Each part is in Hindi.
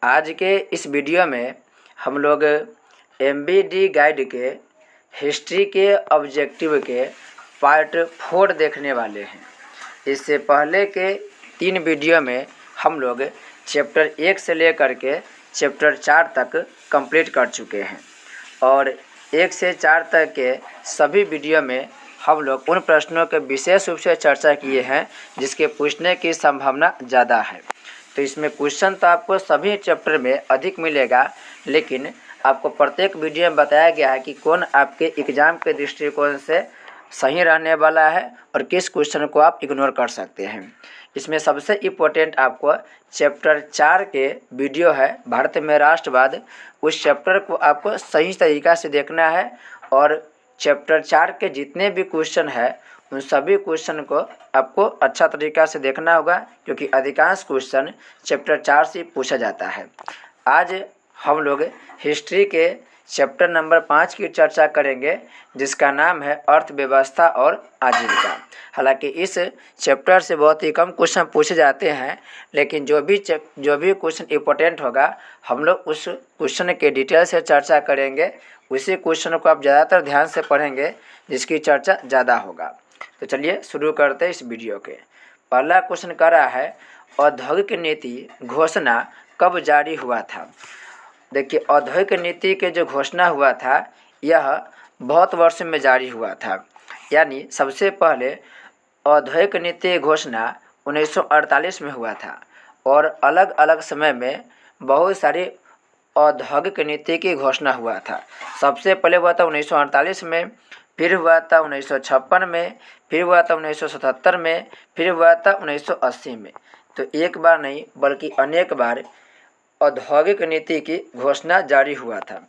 आज के इस वीडियो में हम लोग एमबीडी गाइड के हिस्ट्री के ऑब्जेक्टिव के पार्ट 4 देखने वाले हैं। इससे पहले के 3 वीडियो में हम लोग चैप्टर 1 से लेकर के चैप्टर 4 तक कंप्लीट कर चुके हैं और 1 से 4 तक के सभी वीडियो में हम लोग उन प्रश्नों के विशेष रूप से चर्चा किए हैं जिसके पूछने की संभावना ज़्यादा है। तो इसमें क्वेश्चन तो आपको सभी चैप्टर में अधिक मिलेगा, लेकिन आपको प्रत्येक वीडियो में बताया गया है कि कौन आपके एग्ज़ाम के दृष्टिकोण से सही रहने वाला है और किस क्वेश्चन को आप इग्नोर कर सकते हैं। इसमें सबसे इम्पोर्टेंट आपको चैप्टर 4 के वीडियो है भारत में राष्ट्रवाद। उस चैप्टर को आपको सही तरीक़ा से देखना है और चैप्टर 4 के जितने भी क्वेश्चन है उन सभी क्वेश्चन को आपको अच्छा तरीक़ा से देखना होगा, क्योंकि अधिकांश क्वेश्चन चैप्टर 4 से पूछा जाता है। आज हम लोग हिस्ट्री के चैप्टर नंबर 5 की चर्चा करेंगे, जिसका नाम है अर्थव्यवस्था और आजीविका। हालांकि इस चैप्टर से बहुत ही कम क्वेश्चन पूछे जाते हैं, लेकिन जो भी क्वेश्चन इम्पोर्टेंट होगा हम लोग उस क्वेश्चन के डिटेल से चर्चा करेंगे। उसी क्वेश्चन को आप ज़्यादातर ध्यान से पढ़ेंगे जिसकी चर्चा ज़्यादा होगा। तो चलिए शुरू करते हैं इस वीडियो के। पहला क्वेश्चन कर रहा है, औद्योगिक नीति घोषणा कब जारी हुआ था। देखिए, औद्योगिक नीति के जो घोषणा हुआ था यह बहुत वर्ष में जारी हुआ था। यानी सबसे पहले औद्योगिक नीति घोषणा 1948 में हुआ था और अलग अलग समय में बहुत सारी औद्योगिक नीति की घोषणा हुआ था। सबसे पहले हुआ था 1948 में, फिर हुआ था 1956 में, फिर हुआ था 1977 में, फिर हुआ था 1980 में। तो एक बार नहीं बल्कि अनेक बार औद्योगिक नीति की घोषणा जारी हुआ था।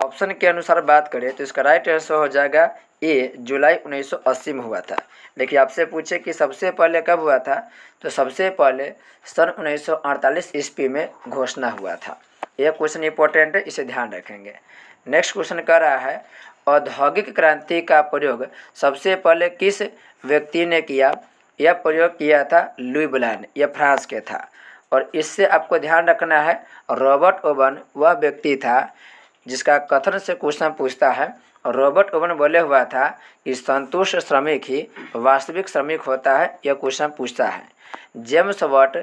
ऑप्शन के अनुसार बात करें तो इसका राइट आंसर हो जाएगा ए, जुलाई 1980 में हुआ था। देखिए, आपसे पूछे कि सबसे पहले कब हुआ था, तो सबसे पहले सन 1948 ईस्वी में घोषणा हुआ था। यह क्वेश्चन इंपॉर्टेंट है, इसे ध्यान रखेंगे। नेक्स्ट क्वेश्चन कर रहा है, औद्योगिक क्रांति का प्रयोग सबसे पहले किस व्यक्ति ने किया। यह प्रयोग किया था लुई ब्लान, यह फ्रांस के था। और इससे आपको ध्यान रखना है, रॉबर्ट ओवन वह व्यक्ति था जिसका कथन से क्वेश्चन पूछता है। रॉबर्ट ओवन बोले हुआ था कि संतुष्ट श्रमिक ही वास्तविक श्रमिक होता है, यह क्वेश्चन पूछता है। जेम्स वाट,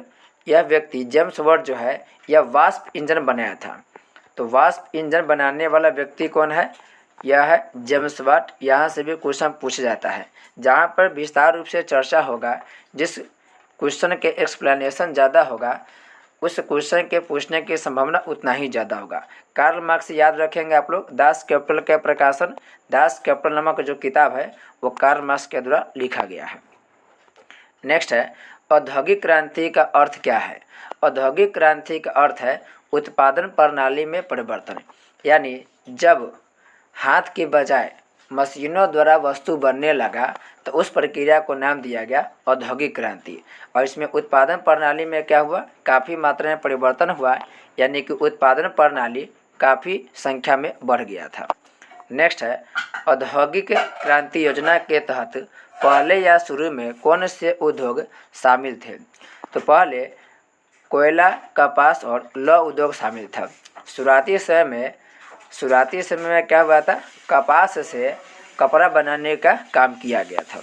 यह व्यक्ति जेम्स वाट जो है यह वाष्प इंजन बनाया था। तो वाष्प इंजन बनाने वाला व्यक्ति कौन है, यह है जेम्स वाट। यहाँ से भी क्वेश्चन पूछा जाता है। जहाँ पर विस्तार रूप से चर्चा होगा, जिस क्वेश्चन के एक्सप्लेनेशन ज़्यादा होगा, उस क्वेश्चन के पूछने की संभावना उतना ही ज़्यादा होगा। कार्ल मार्क्स याद रखेंगे आप लोग, दास कैपिटल का प्रकाशन, दास कैपिटल नामक जो किताब है वो कार्ल मार्क्स के द्वारा लिखा गया है। नेक्स्ट है, औद्योगिक क्रांति का अर्थ क्या है। औद्योगिक क्रांति का अर्थ है उत्पादन प्रणाली में परिवर्तन। यानी जब हाथ के बजाय मशीनों द्वारा वस्तु बनने लगा तो उस प्रक्रिया को नाम दिया गया औद्योगिक क्रांति। और इसमें उत्पादन प्रणाली में क्या हुआ, काफ़ी मात्रा में परिवर्तन हुआ, यानी कि उत्पादन प्रणाली काफ़ी संख्या में बढ़ गया था। नेक्स्ट है, औद्योगिक क्रांति योजना के तहत पहले या शुरू में कौन से उद्योग शामिल थे। तो पहले कोयला, कपास और लौह उद्योग शामिल था। शुरुआती समय में क्या हुआ था, कपास से कपड़ा बनाने का काम किया गया था।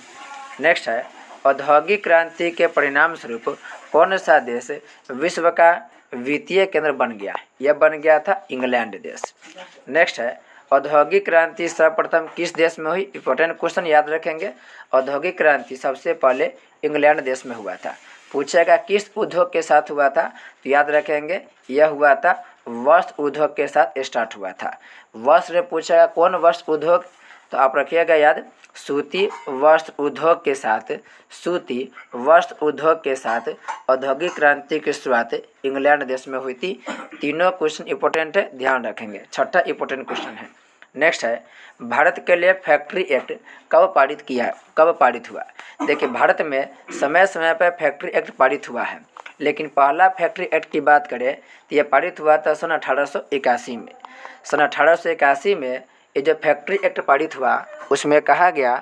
नेक्स्ट है, औद्योगिक क्रांति के परिणाम स्वरूप कौन सा देश विश्व का वित्तीय केंद्र बन गया। यह बन गया था इंग्लैंड देश। नेक्स्ट है, औद्योगिक क्रांति सर्वप्रथम किस देश में हुई। इंपॉर्टेंट क्वेश्चन याद रखेंगे। औद्योगिक क्रांति सबसे पहले इंग्लैंड देश में हुआ था। पूछेगा किस उद्योग के साथ हुआ था, तो याद रखेंगे यह हुआ था वस्त्र उद्योग के साथ स्टार्ट हुआ था। वस्त्र पूछेगा कौन वस्त्र उद्योग, तो आप रखिएगा याद, सूती वस्त्र उद्योग के साथ औद्योगिक क्रांति की शुरुआत इंग्लैंड देश में हुई थी। तीनों क्वेश्चन इंपॉर्टेंट है, ध्यान रखेंगे। छठा इंपॉर्टेंट क्वेश्चन है। नेक्स्ट है, भारत के लिए फैक्ट्री एक्ट कब पारित हुआ। देखिए, भारत में समय समय पर फैक्ट्री एक्ट पारित हुआ है, लेकिन पहला फैक्ट्री एक्ट की बात करें तो यह पारित हुआ था सन 1881 में। सन 1881 में ये जो फैक्ट्री एक्ट पारित हुआ उसमें कहा गया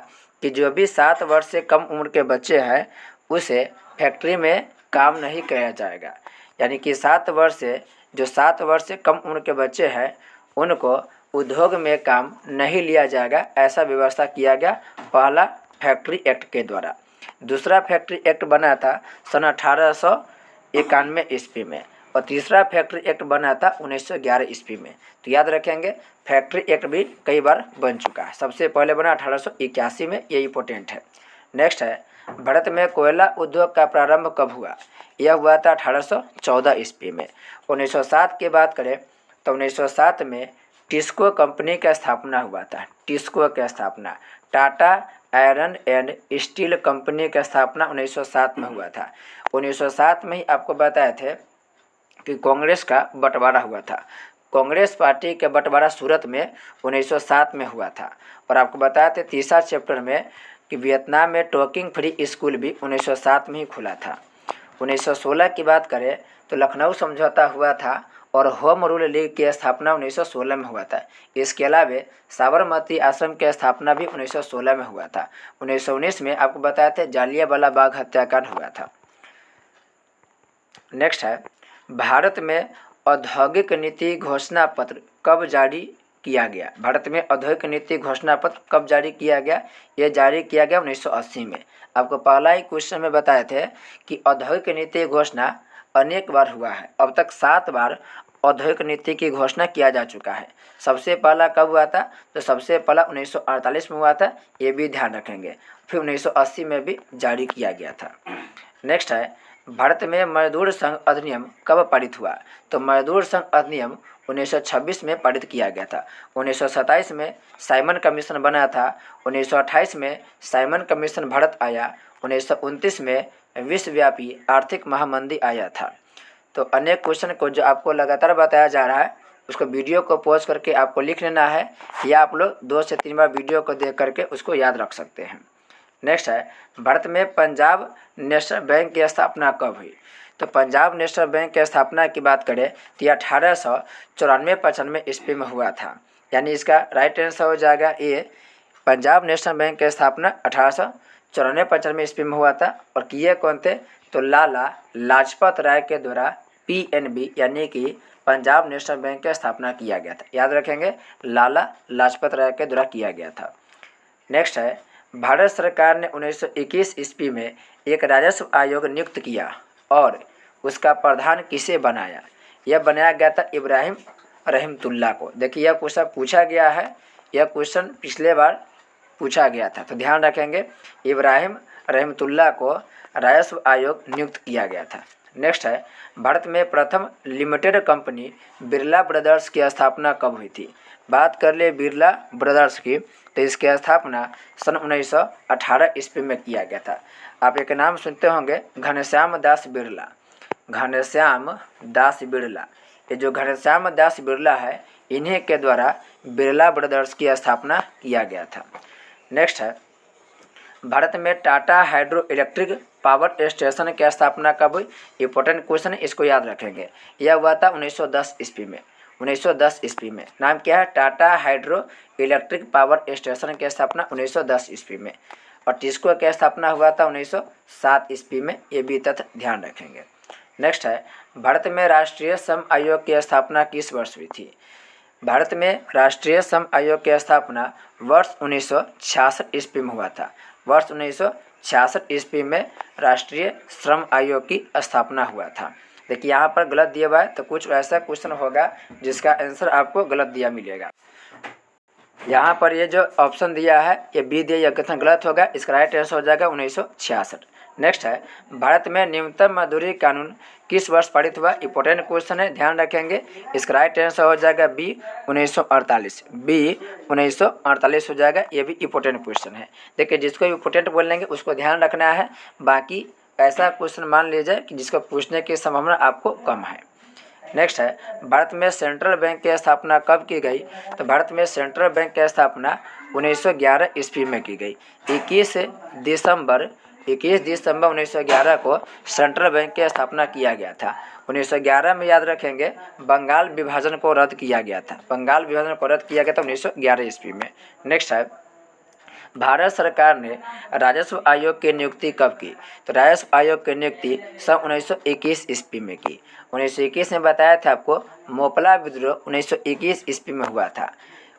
कि जो भी 7 वर्ष से कम उम्र के बच्चे हैं उसे फैक्ट्री में काम नहीं किया जाएगा। यानी कि 7 वर्ष से कम उम्र के बच्चे हैं उनको उद्योग में काम नहीं लिया जाएगा, ऐसा व्यवस्था किया गया पहला फैक्ट्री एक्ट के द्वारा। दूसरा फैक्ट्री एक्ट बना था सन 1891 ईस्वी में और तीसरा फैक्ट्री एक्ट बना था 1911 ईस्वी में। तो याद रखेंगे फैक्ट्री एक्ट भी कई बार बन चुका है। सबसे पहले बना 1881 में, ये इम्पोर्टेंट है। नेक्स्ट है भारत में कोयला उद्योग का प्रारंभ कब हुआ? यह हुआ था 1814 ईस्वी में। 1907 की बात करें तो 1907 में टिस्को कंपनी का स्थापना हुआ था। टिस्को की स्थापना, Tata iron and steel company का स्थापना 1907 में हुआ था। 1907 में ही आपको बताए थे कि कांग्रेस का बंटवारा हुआ था। कांग्रेस पार्टी का बंटवारा सूरत में 1907 में हुआ था। और आपको बताए थे तीसरा चैप्टर में कि वियतनाम में टॉकिंग फ्री स्कूल भी 1907 में ही खुला था। 1916 की बात करें तो लखनऊ समझौता हुआ था और होम रूल लीग की स्थापना 1916 में हुआ था। इसके अलावा साबरमती आश्रम की स्थापना भी 1916 में हुआ था। 1919 में आपको बताया था जालियांवाला बाग हत्याकांड हुआ था। नेक्स्ट है भारत में औद्योगिक नीति घोषणा पत्र कब जारी किया गया? भारत में औद्योगिक नीति घोषणा पत्र कब जारी किया गया? यह जारी किया गया 1980 में। आपको पहला ही क्वेश्चन में बताए थे कि औद्योगिक नीति घोषणा अनेक बार हुआ है। अब तक 7 बार औद्योगिक नीति की घोषणा किया जा चुका है। सबसे पहला कब हुआ था? तो सबसे पहला 1948 में हुआ था, ये भी ध्यान रखेंगे। फिर 1980 में भी जारी किया गया था। नेक्स्ट है भारत में मजदूर संघ अधिनियम कब पारित हुआ? तो मजदूर संघ अधिनियम 1926 में पारित किया गया था। 1927 में साइमन कमीशन बना था। 1928 में साइमन कमीशन भारत आया। 1929 में विश्वव्यापी आर्थिक महामंदी आया था। तो अनेक क्वेश्चन को जो आपको लगातार बताया जा रहा है उसको वीडियो को पॉज करके आपको लिख लेना है, या आप लोग 2 से 3 बार वीडियो को देख करके उसको याद रख सकते हैं। नेक्स्ट है भारत में पंजाब नेशनल बैंक की स्थापना कब हुई? तो पंजाब नेशनल बैंक की स्थापना की बात करें तो यह 1894-95 ईस्वी में हुआ था। यानी इसका राइट आंसर हो जाएगा ए। पंजाब नेशनल बैंक की स्थापना 1894-95 ईस्वी में हुआ था। और किए कौन थे? तो लाला लाजपत राय के द्वारा पीएनबी यानी कि पंजाब नेशनल बैंक की स्थापना किया गया था। याद रखेंगे लाला लाजपत राय के द्वारा किया गया था। नेक्स्ट है भारत सरकार ने 1921 ईस्वी में एक राजस्व आयोग नियुक्त किया और उसका प्रधान किसे बनाया? यह बनाया गया था इब्राहिम रहमतुल्लाह को। देखिए यह क्वेश्चन पूछा गया है, यह क्वेश्चन पिछले बार पूछा गया था, तो ध्यान रखेंगे इब्राहिम रहमतुल्लाह को राजस्व आयोग नियुक्त किया गया था। नेक्स्ट है भारत में प्रथम लिमिटेड कंपनी बिरला ब्रदर्स की स्थापना कब हुई थी? बात कर ले बिरला ब्रदर्स की तो इसकी स्थापना सन 1918 ईस्वी में किया गया था। आप एक नाम सुनते होंगे घनश्याम दास बिरला। घनश्याम दास बिरला, ये जो घनश्याम दास बिरला है इन्हीं के द्वारा बिरला ब्रदर्स की स्थापना किया गया था। नेक्स्ट है भारत में Tata hydro electric power station की स्थापना कब हुई? इंपॉर्टेंट क्वेश्चन है, इसको याद रखेंगे। यह हुआ था 1910 ईस्वी में। 1910 ईस्वी में। नाम क्या है? Tata hydro electric power station की स्थापना 1910 ईस्वी में। और टिस्को की स्थापना हुआ था 1907 ईस्वी में। ये भी तथ्य ध्यान रखेंगे। नेक्स्ट है भारत में राष्ट्रीय श्रम आयोग की स्थापना किस वर्ष हुई थी? भारत में राष्ट्रीय श्रम आयोग की स्थापना वर्ष 1966 ईस्वी में हुआ था। वर्ष 1966 ईस्वी में राष्ट्रीय श्रम आयोग की स्थापना हुआ था। देखिए यहाँ पर गलत दिया हुआ है, तो कुछ ऐसा क्वेश्चन होगा जिसका आंसर आपको गलत दिया मिलेगा। यहाँ पर ये जो ऑप्शन दिया है ये बी दिया, यह क्वेश्चन गलत होगा। इसका राइट आंसर हो जाएगा 1966। नेक्स्ट है भारत में न्यूनतम मजदूरी कानून किस वर्ष पारित हुआ? इंपॉर्टेंट क्वेश्चन है, ध्यान रखेंगे। इसका राइट आंसर हो जाएगा बी 1948। बी 1948 हो जाएगा। ये भी इंपॉर्टेंट क्वेश्चन है। देखिए जिसको इंपॉर्टेंट बोल लेंगे उसको ध्यान रखना है, बाकी ऐसा क्वेश्चन मान लीजिए कि जिसको पूछने की संभावना आपको कम है। नेक्स्ट है भारत में सेंट्रल बैंक की स्थापना कब की गई? तो भारत में सेंट्रल बैंक की स्थापना 1911 ईस्वी में की गई। 21 दिसंबर 1911 को सेंट्रल बैंक की स्थापना किया गया था। 1911 में याद रखेंगे बंगाल विभाजन को रद्द किया गया था। बंगाल विभाजन को रद्द किया गया था 1911 ईस्वी में। नेक्स्ट है भारत सरकार ने राजस्व आयोग की नियुक्ति कब की? तो राजस्व आयोग की नियुक्ति सन 1921 ईस्वी में की। 1921 में बताया था आपको मोपला विद्रोह 1921 ईस्वी में हुआ था।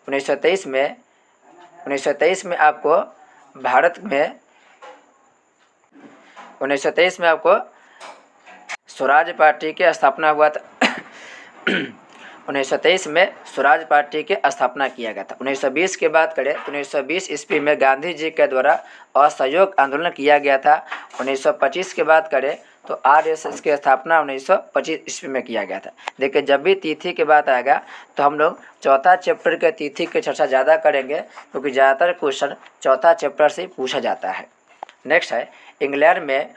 1923 में आपको भारत में 1923 में आपको स्वराज पार्टी की स्थापना हुआ था। 1923 में स्वराज पार्टी की स्थापना किया गया था। 1920 की बात करें तो 1920 ईस्वी में गांधी जी के द्वारा असहयोग आंदोलन किया गया था। 1925 की बात करें तो आरएसएस की स्थापना 1925 ईस्वी में किया गया था। देखिए, जब भी तिथि की बात आएगा तो हम लोग चौथा चैप्टर के तिथि की चर्चा ज़्यादा करेंगे, क्योंकि ज़्यादातर क्वेश्चन चौथा चैप्टर से पूछा जाता है। नेक्स्ट है इंग्लैंड में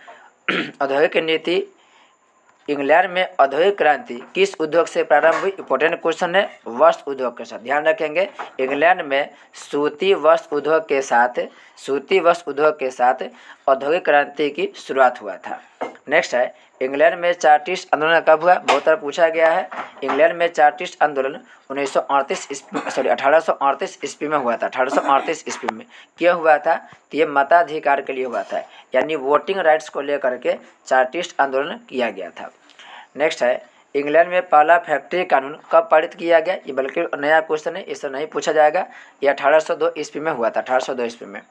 औद्योगिक नीति। इंग्लैंड में औद्योगिक क्रांति किस उद्योग से प्रारंभ हुई? इंपॉर्टेंट क्वेश्चन है, वस्त्र उद्योग के साथ। ध्यान रखेंगे, इंग्लैंड में सूती वस्त्र उद्योग के साथ औद्योगिक क्रांति की शुरुआत हुआ था। नेक्स्ट है इंग्लैंड में चार्टिस्ट आंदोलन कब हुआ? बहुत बार पूछा गया है। इंग्लैंड में चार्टिस्ट आंदोलन 1838 ईस्वी में हुआ था। 1838 ईस्वी में क्यों हुआ था? तो ये मताधिकार के लिए हुआ था, यानी वोटिंग राइट्स को लेकर के चार्टिस्ट आंदोलन किया गया था। नेक्स्ट है इंग्लैंड में पहला फैक्ट्री कानून कब पारित किया गया? ये बल्कि नया क्वेश्चन है, इससे नहीं पूछा जाएगा। ये 1802 ईस्वी में हुआ था, 1802 ईस्वी में।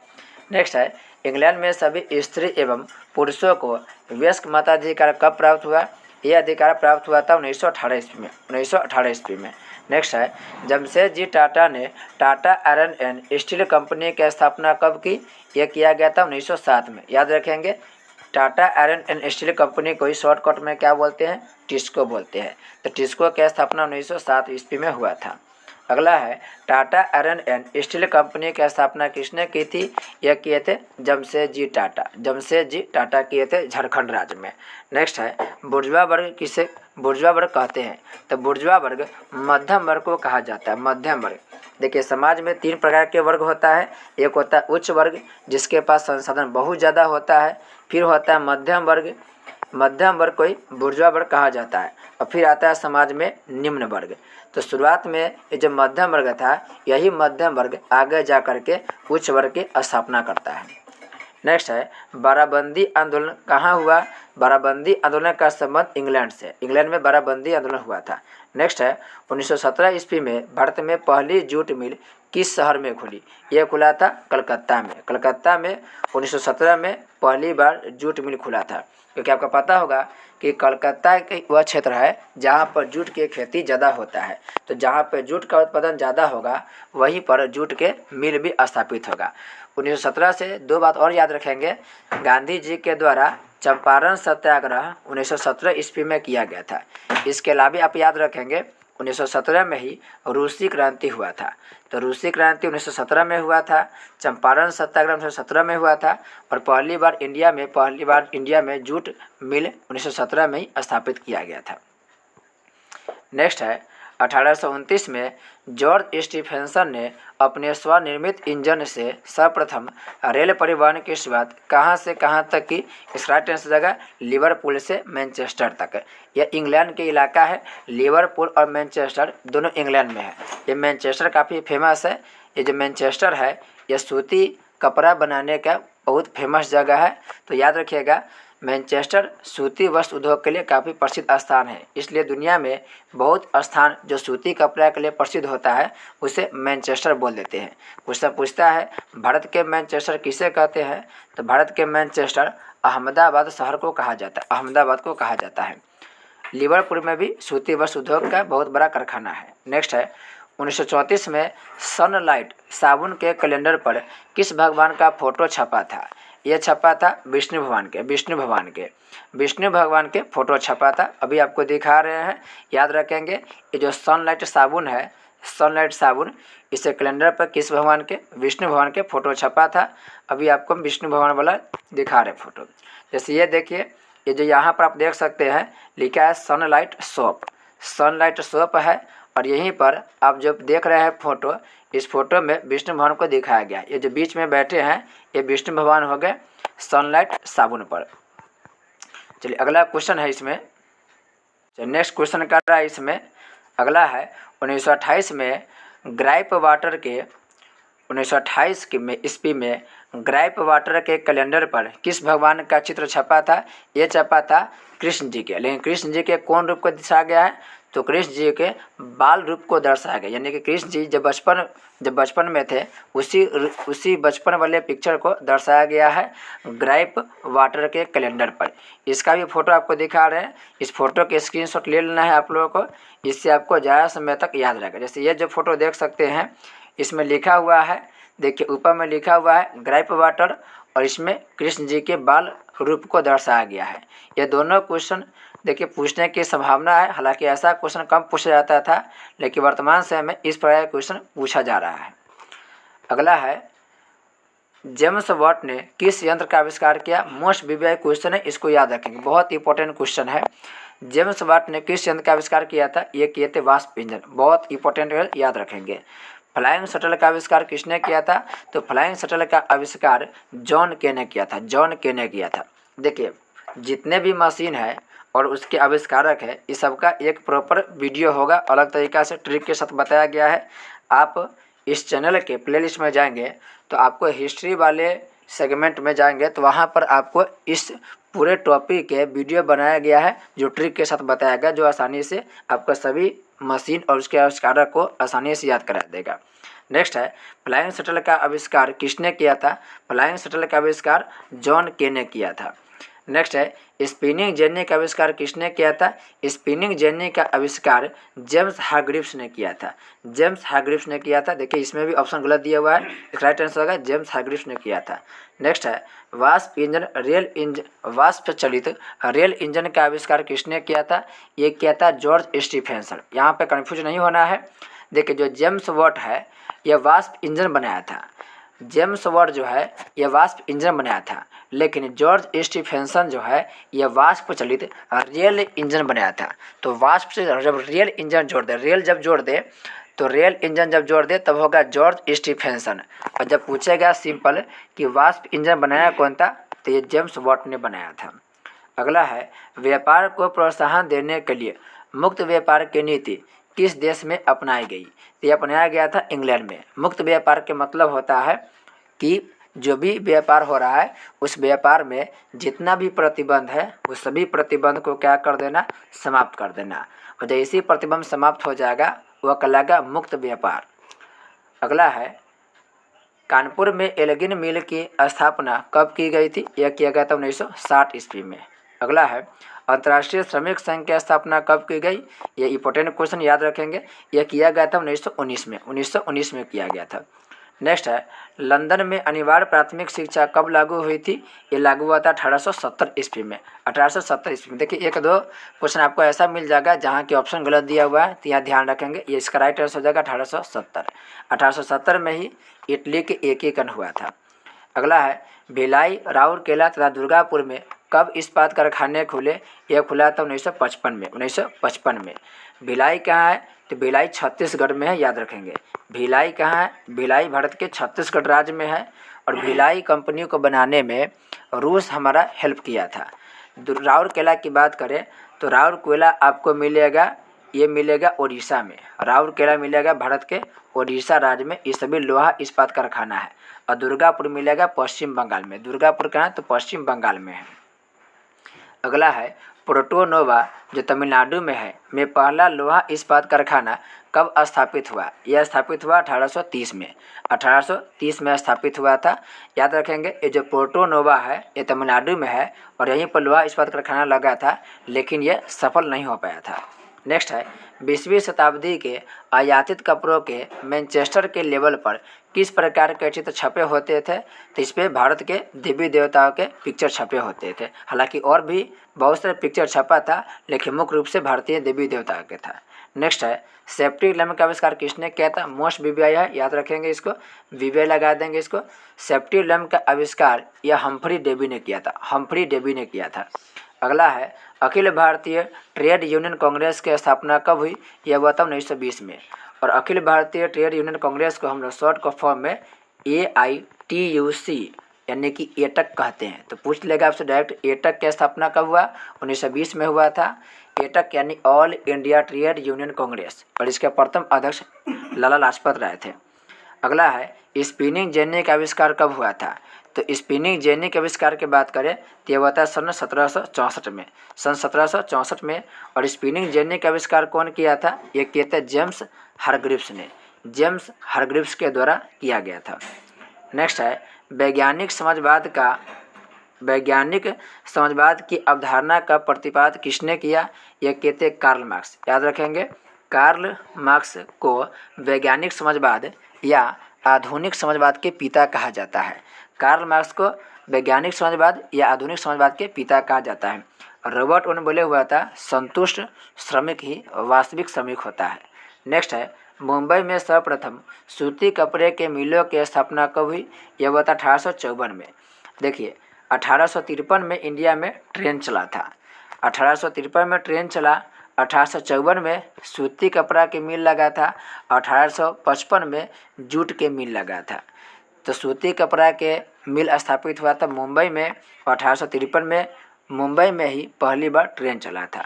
नेक्स्ट है इंग्लैंड में सभी स्त्री एवं पुरुषों को वयस्क मताधिकार कब प्राप्त हुआ? यह अधिकार प्राप्त हुआ था 1918 ईस्वी में, 1918 ईस्वी में। नेक्स्ट है जमशेदजी टाटा ने Tata iron and steel company की स्थापना कब की? यह किया गया था 1907 में। याद रखेंगे, Tata iron and steel company को ही शॉर्टकट में क्या बोलते हैं? टिस्को बोलते हैं। तो टिस्को की स्थापना 1907 ईस्वी में हुआ था। अगला है Tata iron and steel company की स्थापना किसने की थी? यह किए थे जमशेदजी टाटा किए थे झारखंड राज्य में। नेक्स्ट है बुर्जुआ वर्ग किसे बुर्जुआ वर्ग कहते हैं? तो बुर्जुआ वर्ग मध्यम वर्ग को कहा जाता है, मध्यम वर्ग। देखिए, समाज में 3 प्रकार के वर्ग होता है। एक होता है उच्च वर्ग, जिसके पास संसाधन बहुत ज़्यादा होता है। फिर होता है मध्यम वर्ग को ही बुर्जुआ वर्ग कहा जाता है। और फिर आता है समाज में निम्न वर्ग। तो शुरुआत में ये जो मध्यम वर्ग था, यही मध्यम वर्ग आगे जा कर के उच्च वर्ग की स्थापना करता है। नेक्स्ट है बाराबंदी आंदोलन कहाँ हुआ? बाराबंदी आंदोलन का संबंध इंग्लैंड से। इंग्लैंड में बाराबंदी आंदोलन हुआ था। नेक्स्ट है 1917 ईस्वी में भारत में पहली जूट मिल किस शहर में खुली? यह खुला था कलकत्ता में। कलकत्ता में 1917 में पहली बार जूट मिल खुला था, क्योंकि आपको पता होगा कि कलकत्ता के वह क्षेत्र है जहाँ पर जूट की खेती ज़्यादा होता है। तो जहाँ पर जूट का उत्पादन ज़्यादा होगा वहीं पर जूट के मिल भी स्थापित होगा। 1917 से 2 बात और याद रखेंगे। गांधी जी के द्वारा चंपारण सत्याग्रह 1917 ईस्वी में किया गया था। इसके अलावा आप याद रखेंगे 1917 में ही रूसी क्रांति हुआ था। तो रूसी क्रांति 1917 में हुआ था, चंपारण सत्याग्रह 1917 में हुआ था, और पहली बार इंडिया में जूट मिल 1917 में ही स्थापित किया गया था। नेक्स्ट है 1829 में जॉर्ज स्टीफेंसन ने अपने स्वनिर्मित इंजन से सर्वप्रथम रेल परिवहन की शुरुआत कहाँ से कहाँ तक की? इस राइट आंसर जगह लिवरपूल से मैनचेस्टर तक। यह इंग्लैंड के इलाका है। लिवरपूल और मैनचेस्टर दोनों इंग्लैंड में है। ये मैनचेस्टर काफ़ी फेमस है। ये जो मैनचेस्टर है यह सूती कपड़ा बनाने का बहुत फेमस जगह है। तो याद रखिएगा, मैनचेस्टर सूती वस्त्र उद्योग के लिए काफ़ी प्रसिद्ध स्थान है। इसलिए दुनिया में बहुत स्थान जो सूती कपड़ा के लिए प्रसिद्ध होता है उसे मैनचेस्टर बोल देते हैं। क्वेश्चन पूछता है भारत के मैनचेस्टर किसे कहते हैं? तो भारत के मैनचेस्टर अहमदाबाद शहर को कहा जाता है, अहमदाबाद को कहा जाता है। लिवरपूल में भी सूती वस्त्र उद्योग का बहुत बड़ा कारखाना है। नेक्स्ट है 1934 में सनलाइट साबुन के कैलेंडर पर किस भगवान का फोटो छपा था? यह छपा था विष्णु भगवान के फोटो छपा था। अभी आपको दिखा रहे हैं, याद रखेंगे। ये जो सनलाइट साबुन है, सनलाइट साबुन, इसे कैलेंडर पर किस भगवान के? विष्णु भगवान के फोटो छपा था। अभी आपको विष्णु भगवान वाला दिखा रहे फोटो। जैसे ये देखिए, ये जो यहाँ पर आप देख सकते हैं लिखा है सनलाइट सोप है। और यहीं पर आप जो देख रहे हैं फोटो, इस फोटो में विष्णु भगवान को दिखाया गया। ये जो बीच में बैठे हैं ये विष्णु भगवान हो गए सनलाइट साबुन पर। चलिए अगला क्वेश्चन है इसमें, नेक्स्ट क्वेश्चन कर रहा है इसमें। अगला है 1928 में ग्राइप वाटर के 1928 में ईस्वी में ग्राइप वाटर के कैलेंडर पर किस भगवान का चित्र छपा था? ये छपा था कृष्ण जी के। लेकिन कृष्ण जी के कौन रूप को दर्शाया गया है? तो कृष्ण जी के बाल रूप को दर्शाया गया, यानी कि कृष्ण जी जब बचपन में थे उसी बचपन वाले पिक्चर को दर्शाया गया है ग्राइप वाटर के कैलेंडर पर। इसका भी फोटो आपको दिखा रहे हैं। इस फोटो के स्क्रीनशॉट ले लेना है आप लोगों को, इससे आपको ज़्यादा समय तक याद रहेगा। जैसे ये जो फोटो देख सकते हैं, इसमें लिखा हुआ है, देखिए ऊपर में लिखा हुआ है ग्राइप वाटर, और इसमें कृष्ण जी के बाल रूप को दर्शाया गया है। ये दोनों क्वेश्चन देखिए पूछने की संभावना है। हालांकि ऐसा क्वेश्चन कम पूछा जाता था, लेकिन वर्तमान समय में इस प्रकार का क्वेश्चन पूछा जा रहा है। अगला है, जेम्स वाट ने किस यंत्र का आविष्कार किया? मोस्ट वीवीआई क्वेश्चन है, इसको याद रखेंगे, बहुत इंपॉर्टेंट क्वेश्चन है। जेम्स वाट ने किस यंत्र का आविष्कार किया था? ये किए थे वास्प इंजन, बहुत इंपॉर्टेंट है, याद रखेंगे। फ्लाइंग शटल का आविष्कार किसने किया था? तो फ्लाइंग शटल का आविष्कार जॉन के ने किया था, जॉन के ने किया था। देखिए जितने भी मशीन है और उसके आविष्कारक है, इस सबका एक प्रॉपर वीडियो होगा, अलग तरीक़ा से ट्रिक के साथ बताया गया है। आप इस चैनल के प्लेलिस्ट में जाएंगे तो आपको हिस्ट्री वाले सेगमेंट में जाएंगे तो वहाँ पर आपको इस पूरे टॉपिक के वीडियो बनाया गया है, जो ट्रिक के साथ बताया गया, जो आसानी से आपको सभी मशीन और उसके आविष्कारक को आसानी से याद करा देगा। नेक्स्ट है, फ्लाइंग शटल का आविष्कार किसने किया था? फ्लाइंग शटल का आविष्कार जॉन के ने किया था। नेक्स्ट है, स्पिनिंग जेनी का आविष्कार किसने किया था? स्पिनिंग जेनी का आविष्कार जेम्स हार्ग्रीव्स ने किया था, जेम्स हार्ग्रीव्स ने किया था। देखिए इसमें भी ऑप्शन गलत दिया हुआ है, राइट आंसर होगा जेम्स हार्ग्रीव्स ने किया था। नेक्स्ट है, वाष्प चलित रेल इंजन का आविष्कार किसने किया था? ये किया था जॉर्ज स्टीफेंसन। यहाँ पे कन्फ्यूज नहीं होना है। देखिए जो जेम्स वाट है ये वाष्प इंजन बनाया था, जेम्स वाट जो है ये वाष्प इंजन बनाया था, लेकिन जॉर्ज स्टीफेंसन जो है ये वाष्प चलित रेल इंजन बनाया था। तो वाष्प से जब रेल इंजन जोड़ दे, रेल जब जोड़ दे तो रेल इंजन जब जोड़ दे तब होगा जॉर्ज स्टीफेंसन। और जब पूछेगा सिंपल कि वाष्प इंजन बनाया कौन था, तो ये जेम्स वाट ने बनाया था। अगला है, व्यापार को प्रोत्साहन देने के लिए मुक्त व्यापार की नीति किस देश में अपनाई गई? ये अपनाया गया था इंग्लैंड में। मुक्त व्यापार के मतलब होता है कि जो भी व्यापार हो रहा है उस व्यापार में जितना भी प्रतिबंध है उस सभी प्रतिबंध को क्या कर देना? समाप्त कर देना। और जैसे ही प्रतिबंध समाप्त हो जाएगा वह कहलाएगा मुक्त व्यापार। अगला है, कानपुर में एल्गिन मिल की स्थापना कब की गई थी? यह किया गया था 1960 ईस्वी में। अगला है, अंतर्राष्ट्रीय श्रमिक संघ की स्थापना कब की गई? ये इंपॉर्टेंट क्वेश्चन याद रखेंगे। यह किया गया था 1919 में किया गया था। नेक्स्ट है, लंदन में अनिवार्य प्राथमिक शिक्षा कब लागू हुई थी? ये लागू हुआ था 1870 ईस्वी में, 1870 ईस्वी में। देखिए एक दो क्वेश्चन आपको ऐसा मिल जाएगा जहाँ की ऑप्शन गलत दिया हुआ है, तो यहाँ ध्यान रखेंगे। ये इसका राइट आंसर हो जाएगा 1870 में ही इटली के एकीकरण हुआ था। अगला है, भिलाई, राउरकेला तथा दुर्गापुर में कब इस्पात कारखाने खुले? यह खुला था 1955 में। भिलाई कहाँ है? तो भिलाई छत्तीसगढ़ में है, याद रखेंगे। भिलाई कहाँ है? भिलाई भारत के छत्तीसगढ़ राज्य में है। और भिलाई कंपनी को बनाने में रूस हमारा हेल्प किया था। राउरकेला की बात करें तो राउरकेला आपको मिलेगा, ये मिलेगा उड़ीसा में। राउरकेला मिलेगा भारत के उड़ीसा राज्य में। ये सभी लोहा इस्पात कारखाना है। और दुर्गापुर मिलेगा पश्चिम बंगाल में। दुर्गापुर कहाँ है? तो पश्चिम बंगाल में है। अगला है, प्रोटोनोवा जो तमिलनाडु में है में पहला लोहा इस्पात कारखाना कब स्थापित हुआ? यह स्थापित हुआ 1830 में। 1830 में स्थापित हुआ था, याद रखेंगे। ये जो प्रोटोनोवा है ये तमिलनाडु में है और यहीं पर लोहा इस्पात कारखाना लगा था, लेकिन यह सफल नहीं हो पाया था। नेक्स्ट है, 20वीं शताब्दी के आयातित कपड़ों के मैनचेस्टर के लेवल पर किस प्रकार के चित्र छपे होते थे? तो इस पर भारत के देवी देवताओं के पिक्चर छपे होते थे। हालांकि और भी बहुत सारे पिक्चर छपा था, लेकिन मुख्य रूप से भारतीय देवी देवताओं के था। नेक्स्ट है, सेफ्टी लैम्प का आविष्कार किसने किया था? मोस्ट वीवीआई है, याद रखेंगे इसको, वीवीआई लगा देंगे इसको। सेफ्टी लैम्प का आविष्कार यह हम्फ्री डेवी ने किया था, हम्फ्री डेवी ने किया था। अगला है, अखिल भारतीय ट्रेड यूनियन कांग्रेस की स्थापना कब हुई? यह हुआ था 1920 में। और अखिल भारतीय ट्रेड यूनियन कांग्रेस को हम लोग शॉर्ट का फॉर्म में AITUC यानी कि एटक कहते हैं। तो पूछ लेगा आपसे डायरेक्ट, एटक की स्थापना कब हुआ? 1920 में हुआ था। एटक यानी all India trade union Congress, और इसके प्रथम अध्यक्ष लाला लाजपत राय थे। अगला है स्पिनिंग जेनी का आविष्कार कब हुआ था। तो स्पिनिंग जेनी के आविष्कार की बात करें तो ये हुआ था सन 1764 में, सन 1764 में। और स्पिनिंग जेनी का आविष्कार कौन किया था, ये किया था जेम्स हारग्रीव्स ने, जेम्स हारग्रीव्स के द्वारा किया गया था। नेक्स्ट है वैज्ञानिक समाजवाद की अवधारणा का प्रतिपादन किसने किया, यह कहते हैं कार्ल मार्क्स। याद रखेंगे, कार्ल मार्क्स को वैज्ञानिक समाजवाद या आधुनिक समाजवाद के पिता कहा जाता है। कार्ल मार्क्स को वैज्ञानिक समाजवाद या आधुनिक समाजवाद के पिता कहा जाता है। रॉबर्ट ओवन बोले हुआ था संतुष्ट श्रमिक ही वास्तविक श्रमिक होता है। नेक्स्ट है मुंबई में सर्वप्रथम सूती कपड़े के मिलों की स्थापना कब हुई, यह हुआ था 1854 में। देखिए 1853 में इंडिया में ट्रेन चला था, 1853 में ट्रेन चला, 1854 में सूती कपड़ा के मिल लगा था, 1855 में जूट के मिल लगा था। तो सूती कपड़ा के मिल स्थापित हुआ था मुंबई में, 1853 में मुंबई में ही पहली बार ट्रेन चला था।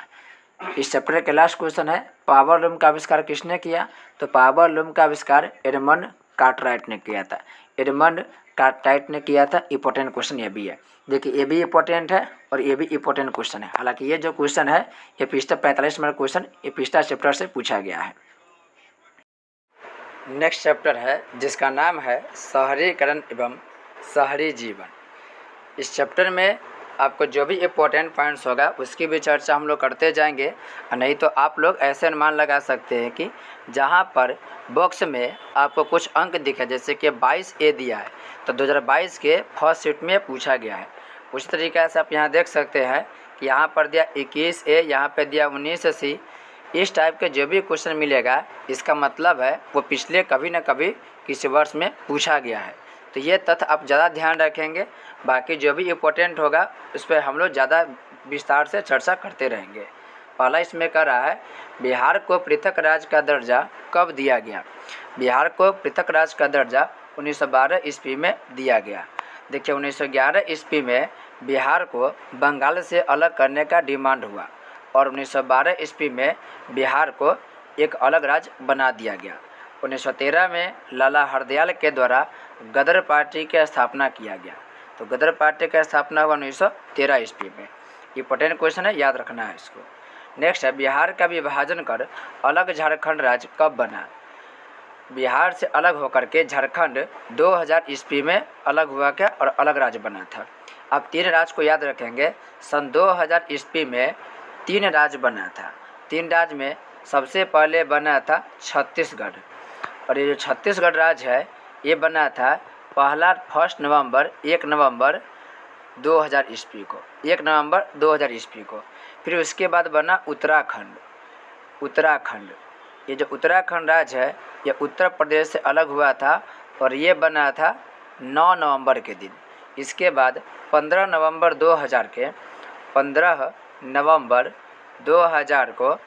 इस चैप्टर के लास्ट क्वेश्चन है पावर लूम का आविष्कार किसने किया। तो पावर लूम का आविष्कार एडमंड कार्टराइट ने किया था, एडमंड कार्टराइट ने किया था। इंपॉर्टेंट क्वेश्चन ये भी है, देखिए ये भी इंपॉर्टेंट है और ये भी इंपॉर्टेंट क्वेश्चन है। हालांकि ये जो क्वेश्चन है ये पृष्ठ 45 नंबर क्वेश्चन ये पृष्ठ चैप्टर से पूछा गया है। नेक्स्ट चैप्टर है जिसका नाम है शहरीकरण एवं शहरी जीवन। इस चैप्टर में आपको जो भी इम्पोर्टेंट पॉइंट्स होगा उसकी भी चर्चा हम लोग करते जाएंगे। और नहीं तो आप लोग ऐसे अनुमान लगा सकते हैं कि जहां पर बॉक्स में आपको कुछ अंक दिखे, जैसे कि 22A दिया है तो 2022 के फर्स्ट शिफ्ट में पूछा गया है। उस तरीक़े से आप यहाँ देख सकते हैं कि यहाँ पर दिया 21A, यहाँ पर दिया 19C। इस टाइप के जो भी क्वेश्चन मिलेगा इसका मतलब है वो पिछले कभी ना कभी किसी वर्ष में पूछा गया है। तो ये तथ्य आप ज़्यादा ध्यान रखेंगे, बाकी जो भी इम्पोर्टेंट होगा उस पर हम लोग ज़्यादा विस्तार से चर्चा करते रहेंगे। पहला इसमें कह रहा है बिहार को पृथक राज्य का दर्जा कब दिया गया। बिहार को पृथक राज्य का दर्जा 1912 ईस्वी में दिया गया। देखिए 1911 ईस्वी में बिहार को बंगाल से अलग करने का डिमांड हुआ और 1912 ईस्वी में बिहार को एक अलग राज्य बना दिया गया। 1913 में लाला हरदयाल के द्वारा गदर पार्टी की स्थापना किया गया। तो गदर पार्टी की स्थापना हुआ 1913 ईस्वी में। इंपॉर्टेंट क्वेश्चन है, याद रखना है इसको। नेक्स्ट है बिहार का विभाजन कर अलग झारखंड राज्य कब बना। बिहार से अलग होकर के झारखंड 2000 ईस्वी में अलग हुआ क्या और अलग राज्य बना था। अब 3 राज्य को याद रखेंगे। सन 2000 ईस्वी में 3 राज्य बना था। 3 राज्य में सबसे पहले बना था छत्तीसगढ़, और ये जो छत्तीसगढ़ राज्य है ये बना था पहला 1 नवंबर 2000 ईस्वी को, 1 नवंबर 2000 ईस्वी को। फिर उसके बाद बना उत्तराखंड। ये जो उत्तराखंड राज्य है ये उत्तर प्रदेश से अलग हुआ था और ये बना था 9 नवंबर के दिन। इसके बाद 15 नवंबर 2000 को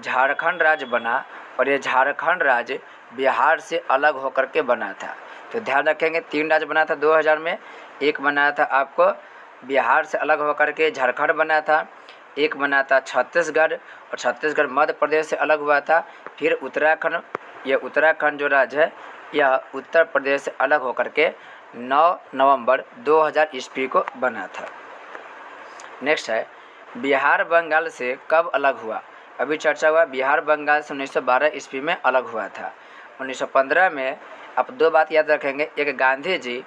झारखंड राज्य बना और ये झारखंड राज्य बिहार से अलग होकर के बना था। तो ध्यान रखेंगे 3 राज्य बना था 2000 में। एक बना था आपको बिहार से अलग होकर के झारखंड बना था, एक बना था छत्तीसगढ़ और छत्तीसगढ़ मध्य प्रदेश से अलग हुआ था। फिर उत्तराखंड, ये उत्तराखंड जो राज्य है यह उत्तर प्रदेश से अलग होकर के 9 नवंबर 2000 ईस्वी को बना था। नेक्स्ट है बिहार बंगाल से कब अलग हुआ। अभी चर्चा हुआ बिहार बंगाल से 1912 ईस्वी में अलग हुआ था। 1915 में आप 2 बात याद रखेंगे, एक गांधी जी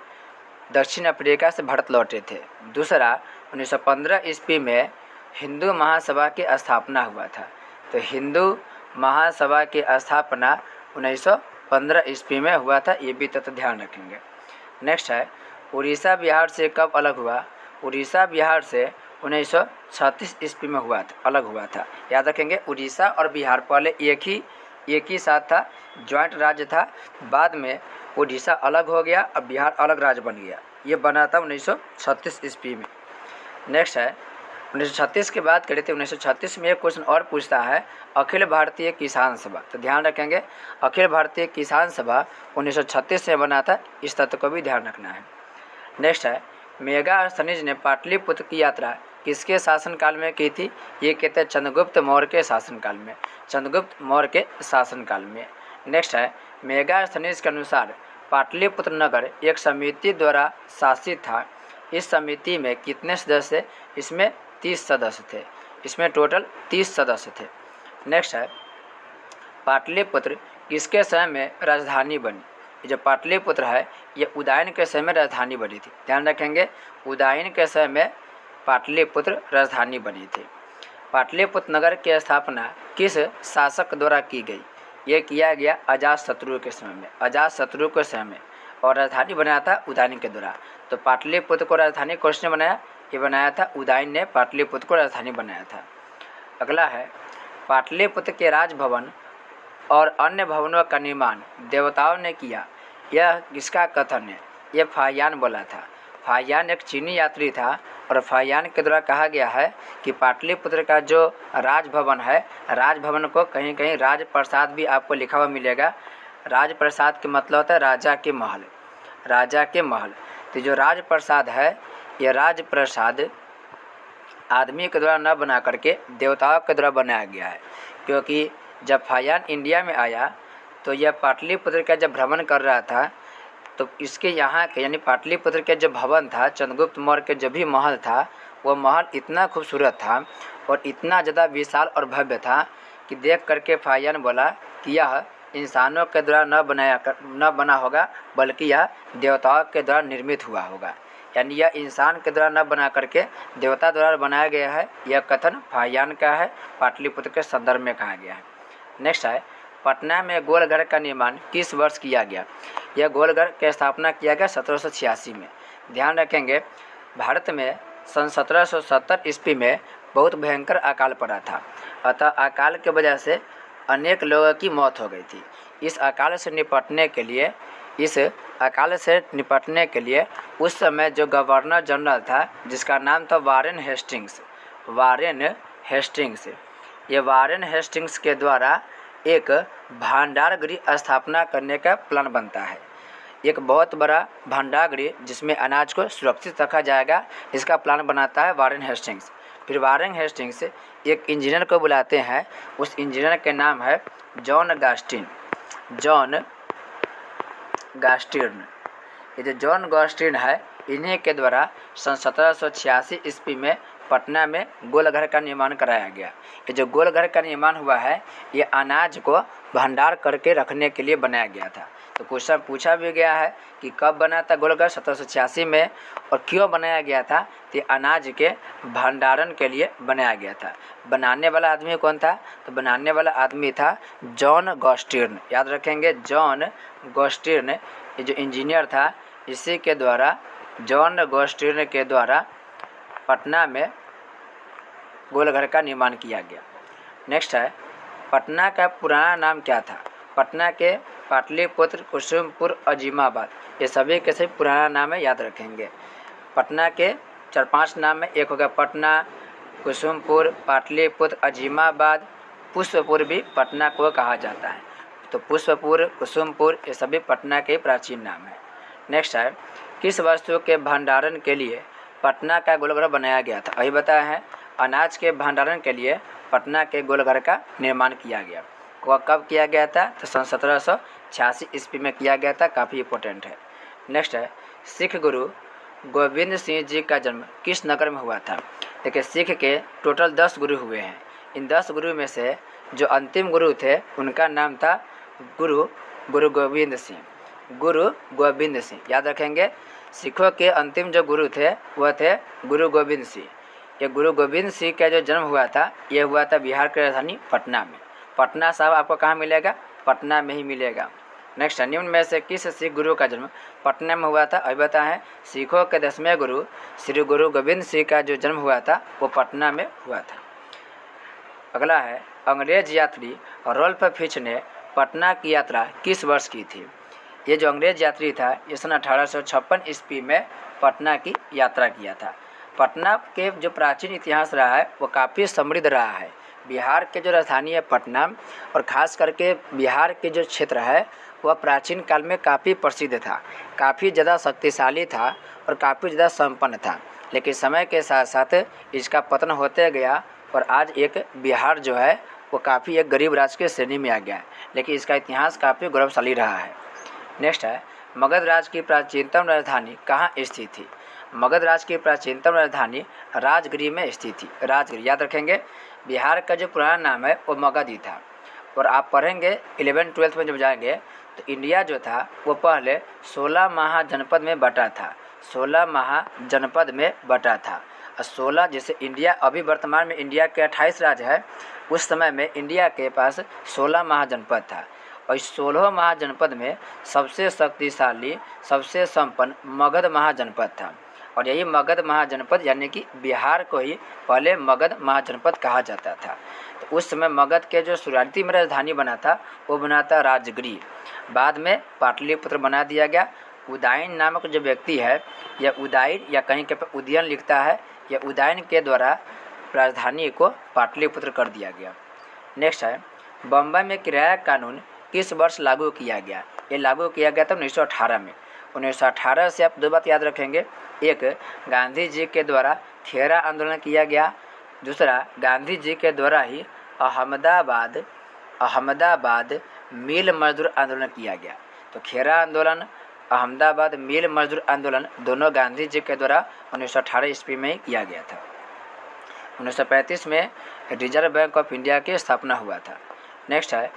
दक्षिण अफ्रीका से भारत लौटे थे, दूसरा 1915 ईस्वी में हिंदू महासभा की स्थापना हुआ था। तो हिंदू महासभा की स्थापना 1915 ईस्वी में हुआ था, ये भी तो ध्यान रखेंगे। नेक्स्ट है उड़ीसा बिहार से कब अलग हुआ। उड़ीसा बिहार से 1936 ईस्वी में अलग हुआ था। याद रखेंगे उड़ीसा और बिहार पहले एक ही साथ था, जॉइंट राज्य था। बाद में उड़ीसा अलग हो गया और बिहार अलग राज्य बन गया। ये बना था 1936 ईस्वी में। नेक्स्ट है 1936 के बाद करें थे 1936 में एक क्वेश्चन और पूछता है अखिल भारतीय किसान सभा। तो ध्यान रखेंगे अखिल भारतीय किसान सभा 1936 में बना था, इस तथ्य को भी ध्यान रखना है। नेक्स्ट है मेगा अर्थनीज ने पाटलिपुत्र की यात्रा किसके शासनकाल में की थी। ये कहते हैं चंद्रगुप्त मौर्य के शासनकाल में, चंद्रगुप्त मौर्य के शासनकाल में। नेक्स्ट है मेगास्थनीज के अनुसार पाटलिपुत्र नगर एक समिति द्वारा शासित था। इस समिति में कितने सदस्य? इसमें 30 सदस्य थे। इसमें टोटल 30 सदस्य थे। नेक्स्ट है पाटलिपुत्र किसके समय में राजधानी बनी? ये जो पाटलिपुत्र है ये उदयन के समय में राजधानी बनी थी। ध्यान रखेंगे, उदयन के समय में पाटलिपुत्र राजधानी बनी थी। पाटलिपुत्र नगर की स्थापना किस शासक द्वारा की गई? ये किया गया अजातशत्रु के समय में, अजातशत्रु के समय में, और राजधानी बनाया था उदयन के द्वारा। तो पाटलिपुत्र को राजधानी किसने बनाया? ये बनाया था उदयन ने पाटलिपुत्र को राजधानी बनाया था। अगला है पाटलिपुत्र के राजभवन और अन्य भवनों का निर्माण देवताओं ने किया। यह किसका कथन है? यह फाहियान बोला था। फाहियान एक चीनी यात्री था और फाहियान के द्वारा कहा गया है कि पाटलिपुत्र का जो राजभवन है, राजभवन को कहीं कहीं राजप्रसाद भी आपको लिखा हुआ मिलेगा। राजप्रसाद के मतलब होता है राजा के महल, राजा के महल। तो जो राजप्रसाद है यह राजप्रसाद आदमी के द्वारा न बना करके देवताओं के द्वारा बनाया गया है। क्योंकि जब फाहियान इंडिया में आया तो यह पाटलिपुत्र का जब भ्रमण कर रहा था तो इसके यहाँ के यानी पाटलिपुत्र के जो भवन था, चंद्रगुप्त मौर्य के जो भी महल था, वो महल इतना खूबसूरत था और इतना ज़्यादा विशाल और भव्य था कि देख करके फाहियान बोला कि यह इंसानों के द्वारा न बना होगा बल्कि यह देवताओं के द्वारा निर्मित हुआ होगा। यानी यह इंसान के द्वारा न बना करके देवता द्वारा बनाया गया है। यह कथन फाहियान का है, पाटलिपुत्र के संदर्भ में कहा गया है। नेक्स्ट है पटना में गोलघर का निर्माण किस वर्ष किया गया? यह गोलघर की स्थापना किया गया 1786 में। ध्यान रखेंगे, भारत में सन 1770 ईस्वी में बहुत भयंकर अकाल पड़ा था। अतः अकाल की वजह से अनेक लोगों की मौत हो गई थी। इस अकाल से निपटने के लिए उस समय जो गवर्नर जनरल था जिसका नाम था वारेन हेस्टिंग्स, ये वारेन हेस्टिंग्स के द्वारा एक भंडारगृह स्थापना करने का प्लान बनता है। एक बहुत बड़ा भंडारगृह जिसमें अनाज को सुरक्षित रखा जाएगा, इसका प्लान बनाता है वारेन हेस्टिंग्स। फिर वारेन हेस्टिंग्स एक इंजीनियर को बुलाते हैं, उस इंजीनियर के नाम है जॉन गास्टिर्न। ये जो जॉन गास्टिर्न है, इन्हीं के द्वारा सन 1786 ईस्वी में पटना में गोलघर का निर्माण कराया गया। ये जो गोलघर का निर्माण हुआ है ये अनाज को भंडार करके रखने के लिए बनाया गया था। तो क्वेश्चन पूछा भी गया है कि कब बना था गोलघर? 1786 में। और क्यों बनाया गया था? तो अनाज के भंडारण के लिए बनाया गया था। बनाने वाला आदमी कौन था? तो बनाने वाला आदमी था जॉन गास्टिर्न। याद रखेंगे, जॉन गास्टिर्न ये जो इंजीनियर था, इसी के द्वारा जॉन गास्टिर्न के द्वारा पटना में गोलघर का निर्माण किया गया। नेक्स्ट है पटना का पुराना नाम क्या था? पटना के पाटलिपुत्र, कुसुमपुर, अजीमाबाद, ये सभी के सभी पुराना नाम है, याद रखेंगे। पटना के 4-5 नाम है, एक हो गया पटना, कुसुमपुर, पाटलिपुत्र, अजीमाबाद, पुष्पपुर भी पटना को कहा जाता है। तो पुष्पपुर, कुसुमपुर ये सभी पटना के प्राचीन नाम है। नेक्स्ट है किस वस्तु के भंडारण के लिए पटना का गोलघर बनाया गया था? अभी बताया है, अनाज के भंडारण के लिए पटना के गोलघर का निर्माण किया गया। वह कब किया गया था? तो सन 1786 ईस्वी में किया गया था। काफ़ी इंपॉर्टेंट है। नेक्स्ट है सिख गुरु गोविंद सिंह जी का जन्म किस नगर में हुआ था? देखिए, सिख के टोटल 10 गुरु हुए हैं। इन 10 गुरु में से जो अंतिम गुरु थे उनका नाम था गुरु गोविंद सिंह। याद रखेंगे, सिखों के अंतिम जो गुरु थे वह थे गुरु गोविंद सिंह। ये गुरु गोविंद सिंह का जो जन्म हुआ था ये हुआ था बिहार की राजधानी पटना में। पटना साहब आपको कहाँ मिलेगा? पटना में ही मिलेगा। नेक्स्ट, निम्न में से किस सिख गुरु का जन्म पटना में हुआ था? अभी बताया है, सिखों के 10वें गुरु श्री गुरु गोविंद सिंह का जो जन्म हुआ था वो पटना में हुआ था। अगला है अंग्रेज यात्री रोल्फ फिच ने पटना की यात्रा किस वर्ष की थी? ये जो अंग्रेज यात्री था ये सन 1856 ईस्वी में पटना की यात्रा किया था। पटना के जो प्राचीन इतिहास रहा है वो काफ़ी समृद्ध रहा है। बिहार के जो राजधानी है पटना, और ख़ास करके बिहार के जो क्षेत्र है वह प्राचीन काल में काफ़ी प्रसिद्ध था, काफ़ी ज़्यादा शक्तिशाली था और काफ़ी ज़्यादा संपन्न था। लेकिन समय के साथ साथ इसका पतन होते गया और आज एक बिहार जो है वो काफ़ी एक गरीब राज्य की श्रेणी में आ गया है, लेकिन इसका इतिहास काफ़ी गौरवशाली रहा है। नेक्स्ट है, मगध राज्य की प्राचीनतम राजधानी कहाँ स्थित थी? मगध राज्य की प्राचीनतम राजधानी राजगिरी में स्थित थी। राजगिरी याद रखेंगे, बिहार का जो पुराना नाम है वो मगध ही था। और आप पढ़ेंगे 11th-12th में जब जाएंगे तो इंडिया जो था वो पहले 16 महाजनपद में बटा था। 16 महाजनपद में बटा था। और 16 जैसे इंडिया अभी वर्तमान में इंडिया के 28 राज्य है, उस समय में इंडिया के पास 16 महाजनपद था। और इस 16 महाजनपद में सबसे शक्तिशाली, सबसे संपन्न मगध महाजनपद था। और यही मगध महाजनपद यानी कि बिहार को ही पहले मगध महाजनपद कहा जाता था। तो उस समय मगध के जो शुरुआती में राजधानी बना था वो बना था राजगिरी। बाद में पाटलिपुत्र बना दिया गया। उदयन नामक जो व्यक्ति है, यह उदयन या कहीं के पे उदयन लिखता है, यह उदयन के द्वारा राजधानी को पाटलिपुत्र कर दिया गया। नेक्स्ट है, बम्बई में किराया कानून किस वर्ष लागू किया गया? ये लागू किया गया था 1918 में। 1918 से आप दो बात याद रखेंगे, एक गांधी जी के द्वारा खेरा आंदोलन किया गया, दूसरा गांधी जी के द्वारा ही अहमदाबाद मिल मजदूर आंदोलन किया गया। तो खेरा आंदोलन, अहमदाबाद मिल मजदूर आंदोलन दोनों गांधी जी के द्वारा 1918 ईस्वी में ही किया गया था। 1935 में रिजर्व बैंक ऑफ इंडिया की स्थापना हुआ था। नेक्स्ट है,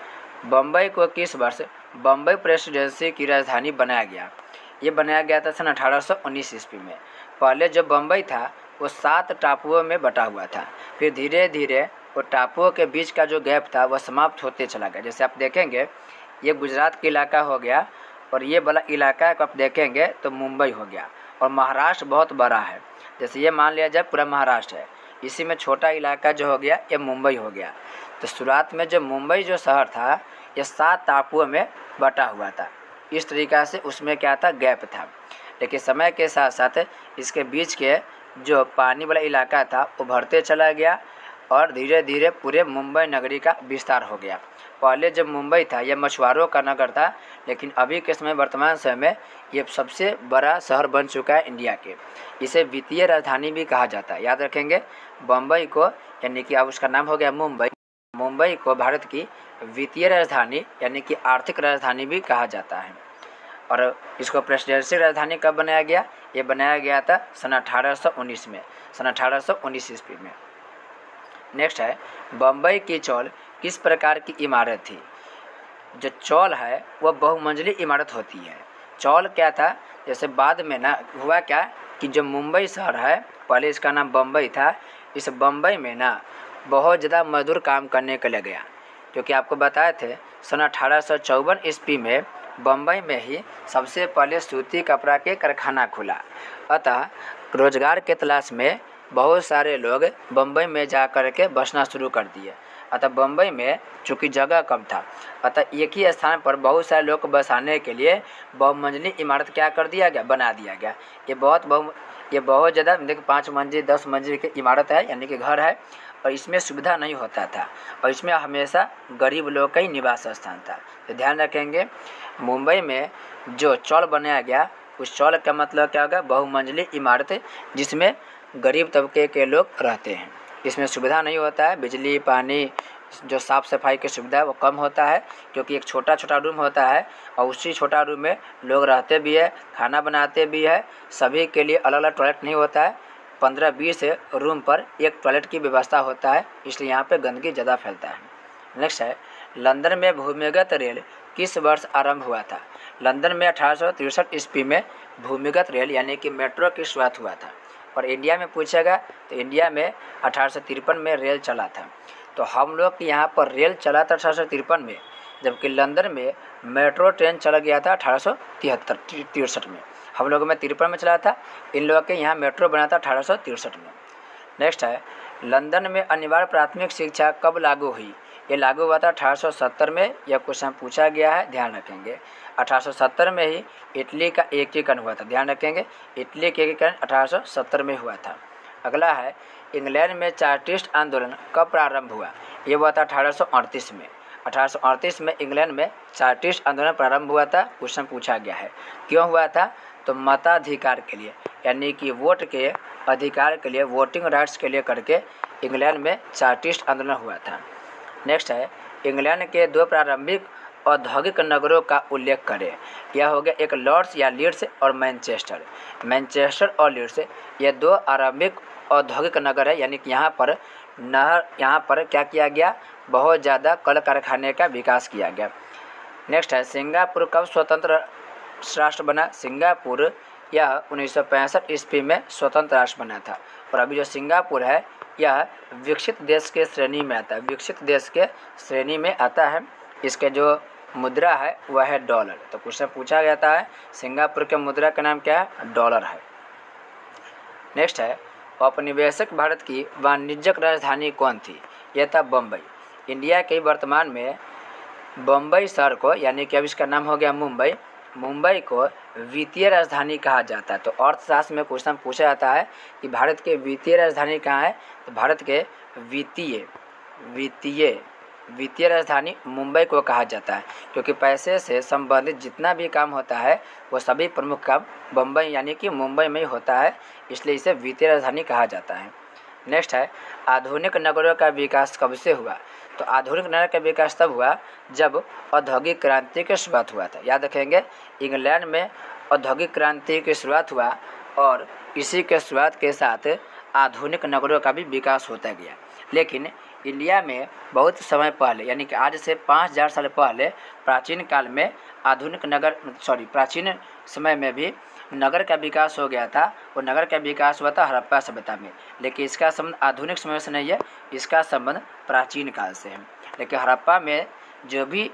बम्बई को किस वर्ष बम्बई प्रेसिडेंसी की राजधानी बनाया गया? ये बनाया गया था सन 1819 ईस्वी में। पहले जो बम्बई था वो 7 टापुओं में बटा हुआ था, फिर धीरे धीरे वो टापुओं के बीच का जो गैप था वह समाप्त होते चला गया। जैसे आप देखेंगे ये गुजरात का इलाका हो गया और ये वाला इलाका को आप देखेंगे तो मुंबई हो गया। और महाराष्ट्र बहुत बड़ा है, जैसे ये मान लिया जाए पूरा महाराष्ट्र है, इसी में छोटा इलाका जो हो गया ये मुंबई हो गया। तो शुरुआत में जो मुंबई जो शहर था ये 7 टापुओं में बटा हुआ था। इस तरीक़ा से उसमें क्या था, गैप था। लेकिन समय के साथ साथ इसके बीच के जो पानी वाला इलाका था वो भरते चला गया और धीरे धीरे पूरे मुंबई नगरी का विस्तार हो गया। पहले जब मुंबई था यह मछुआरों का नगर था, लेकिन अभी के समय वर्तमान समय में ये सबसे बड़ा शहर बन चुका है इंडिया के। इसे वित्तीय राजधानी भी कहा जाता है। याद रखेंगे, बम्बई को यानी कि अब उसका नाम हो गया मुंबई, मुंबई को भारत की वित्तीय राजधानी यानी कि आर्थिक राजधानी भी कहा जाता है। और इसको प्रेसिडेंशियल राजधानी कब बनाया गया? ये बनाया गया था सन 1819 में, सन 1819 ईस्वी में। नेक्स्ट है, बम्बई की चौल किस प्रकार की इमारत थी? जो चौल है वह बहुमंजिली इमारत होती है। चौल क्या था, जैसे बाद में ना हुआ क्या कि जो मुंबई शहर है, पहले इसका नाम बम्बई था, इस बम्बई में ना बहुत ज़्यादा मजदूर काम करने के लिए गया, क्योंकि आपको बताए थे सन 1854 ईस्वी में बम्बई में ही सबसे पहले सूती कपड़ा के कारखाना खुला। अतः रोजगार के तलाश में बहुत सारे लोग बम्बई में जा कर के बसना शुरू कर दिए। अतः बम्बई में चूँकि जगह कम था, अतः एक ही स्थान पर बहुत सारे लोग को बसाने के लिए बहुमंजिली इमारत क्या कर दिया गया, बना दिया गया। ये बहुत ज़्यादा देखिए 5 मंजिल 10 मंजिल की इमारत है, यानी कि घर है, और इसमें सुविधा नहीं होता था और इसमें हमेशा गरीब लोग का ही निवास स्थान था। तो ध्यान रखेंगे, मुंबई में जो चौल बनाया गया उस चौल का मतलब क्या होगा, बहुमंजिली इमारत जिसमें गरीब तबके के लोग रहते हैं। इसमें सुविधा नहीं होता है, बिजली पानी जो साफ़ सफाई की सुविधा है वो कम होता है, क्योंकि एक छोटा छोटा रूम होता है और उसी छोटा रूम में लोग रहते भी है, खाना बनाते भी है, सभी के लिए अलग अलग टॉयलेट नहीं होता है। 15-20 रूम पर एक टॉयलेट की व्यवस्था होता है, इसलिए यहाँ पे गंदगी ज़्यादा फैलता है। नेक्स्ट है, लंदन में भूमिगत रेल किस वर्ष आरंभ हुआ था? लंदन में 1863 ईस्वी में भूमिगत रेल यानी कि मेट्रो की शुरुआत हुआ था। और इंडिया में पूछेगा तो इंडिया में 1853 में रेल चला था। तो हम लोग के यहाँ पर रेल चला था 1853 में, जबकि लंदन में मेट्रो ट्रेन चला गया था 1863 में। हम लोगों में 53 में चला था, इन लोगों के यहाँ मेट्रो बना था 1863 में। नेक्स्ट है, लंदन में अनिवार्य प्राथमिक शिक्षा कब लागू हुई? ये लागू हुआ था 1870 में। यह क्वेश्चन पूछा गया है, ध्यान रखेंगे। 1870 में ही इटली का एकीकरण हुआ था, ध्यान रखेंगे, इटली का एकीकरण 1870 में हुआ था। अगला है, इंग्लैंड में चार्टिस्ट आंदोलन कब प्रारंभ हुआ? ये हुआ था 1838 में। 1838 में इंग्लैंड में चार्टिस्ट आंदोलन प्रारंभ हुआ था। क्वेश्चन पूछा गया है क्यों हुआ था, तो मताधिकार के लिए, यानी कि वोट के अधिकार के लिए, वोटिंग राइट्स के लिए करके इंग्लैंड में चार्टिस्ट आंदोलन हुआ था। नेक्स्ट है इंग्लैंड के 2 प्रारंभिक औद्योगिक नगरों का उल्लेख करें। यह हो गया एक लॉर्ड्स या लीड्स और मैनचेस्टर। मैनचेस्टर और लीड्स ये 2 आरंभिक औद्योगिक नगर है, यानी कि यहाँ पर क्या किया गया, बहुत ज़्यादा कल कारखाने का विकास किया गया। नेक्स्ट है सिंगापुर कब स्वतंत्र राष्ट्र बना। सिंगापुर यह 1965 ईस्वी में स्वतंत्र राष्ट्र बना था। और अभी जो सिंगापुर है यह विकसित देश के श्रेणी में आता है, विकसित देश के श्रेणी में आता है। इसके जो मुद्रा है वह है डॉलर। तो क्वेश्चन पूछा जाता है सिंगापुर के मुद्रा का नाम क्या है, डॉलर है। नेक्स्ट है औपनिवेशिक भारत की वाणिज्यिक राजधानी कौन थी। यह था बम्बई। इंडिया के वर्तमान में बम्बई शहर को, यानी कि अब इसका नाम हो गया मुंबई, मुंबई को वित्तीय राजधानी कहा जाता है। तो अर्थशास्त्र में क्वेश्चन पूछा जाता है कि भारत के वित्तीय राजधानी कहाँ है, तो भारत के वित्तीय राजधानी मुंबई को कहा जाता है, क्योंकि पैसे से संबंधित जितना भी काम होता है वो सभी प्रमुख काम बम्बई यानी कि मुंबई में ही होता है, इसलिए इसे वित्तीय राजधानी कहा जाता है। नेक्स्ट है आधुनिक नगरों का विकास कब से हुआ। तो आधुनिक नगर का विकास तब हुआ जब औद्योगिक क्रांति की शुरुआत हुआ था। याद रखेंगे इंग्लैंड में औद्योगिक क्रांति की शुरुआत हुआ और इसी के शुरुआत के साथ आधुनिक नगरों का भी विकास होता गया। लेकिन इंडिया में बहुत समय पहले, यानी कि आज से 5000 साल पहले प्राचीन समय में भी नगर का विकास हो गया था। वो नगर का विकास हुआ था हड़प्पा सभ्यता में, लेकिन इसका संबंध आधुनिक समय से नहीं है, इसका संबंध प्राचीन काल से है। लेकिन हड़प्पा में जो भी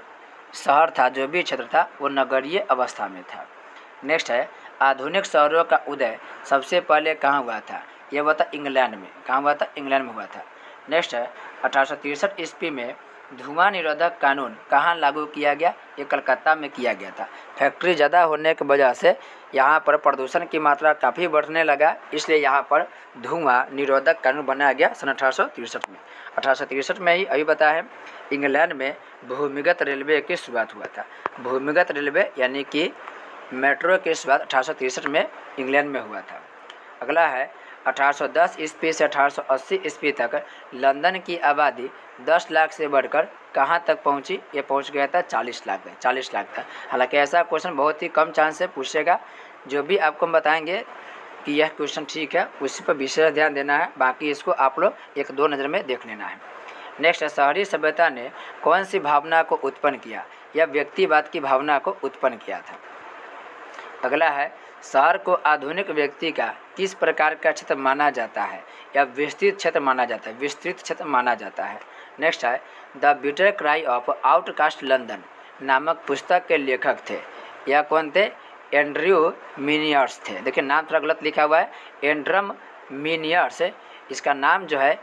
शहर था, जो भी क्षेत्र था, वो नगरीय अवस्था में था। नेक्स्ट है आधुनिक शहरों का उदय सबसे पहले कहाँ हुआ था। यह हुआ था इंग्लैंड में। कहाँ हुआ था, इंग्लैंड में हुआ था। नेक्स्ट है 1863 ईस्वी में धुआं निरोधक कानून कहाँ लागू किया गया। ये कलकत्ता में किया गया था। फैक्ट्री ज़्यादा होने की वजह से यहाँ पर प्रदूषण की मात्रा काफ़ी बढ़ने लगा, इसलिए यहाँ पर धुआं निरोधक कानून बनाया गया सन 1863 में। 1863 में ही अभी बताया है इंग्लैंड में भूमिगत रेलवे की शुरुआत हुआ था। भूमिगत रेलवे यानी कि मेट्रो की शुरुआत 1863 में इंग्लैंड में हुआ था। अगला है 1810 ईस्वी से 1880 ईस्वी तक लंदन की आबादी 10 लाख से बढ़कर कहाँ तक पहुँची। ये पहुँच गया था 40 लाख तक। 40 लाख तक। हालांकि ऐसा क्वेश्चन बहुत ही कम चांस से पूछेगा। जो भी आपको हम बताएंगे कि यह क्वेश्चन ठीक है, उसी पर विशेष ध्यान देना है, बाकी इसको आप लोग 1-2 नज़र में देख लेना है। नेक्स्ट है शहरी सभ्यता ने कौन सी भावना को उत्पन्न किया। यह व्यक्तिवाद की भावना को उत्पन्न किया था। अगला है शहर को आधुनिक व्यक्ति का किस प्रकार का क्षेत्र माना जाता है, या विस्तृत क्षेत्र माना जाता है, विस्तृत क्षेत्र माना जाता है। नेक्स्ट है the bitter cry of outcast London नामक पुस्तक के लेखक थे। यह कौन थे, एंड्रयू मिनियर्स थे। देखिए नाम थोड़ा गलत लिखा हुआ है, एंड्रम मिनियर्स। इसका नाम जो है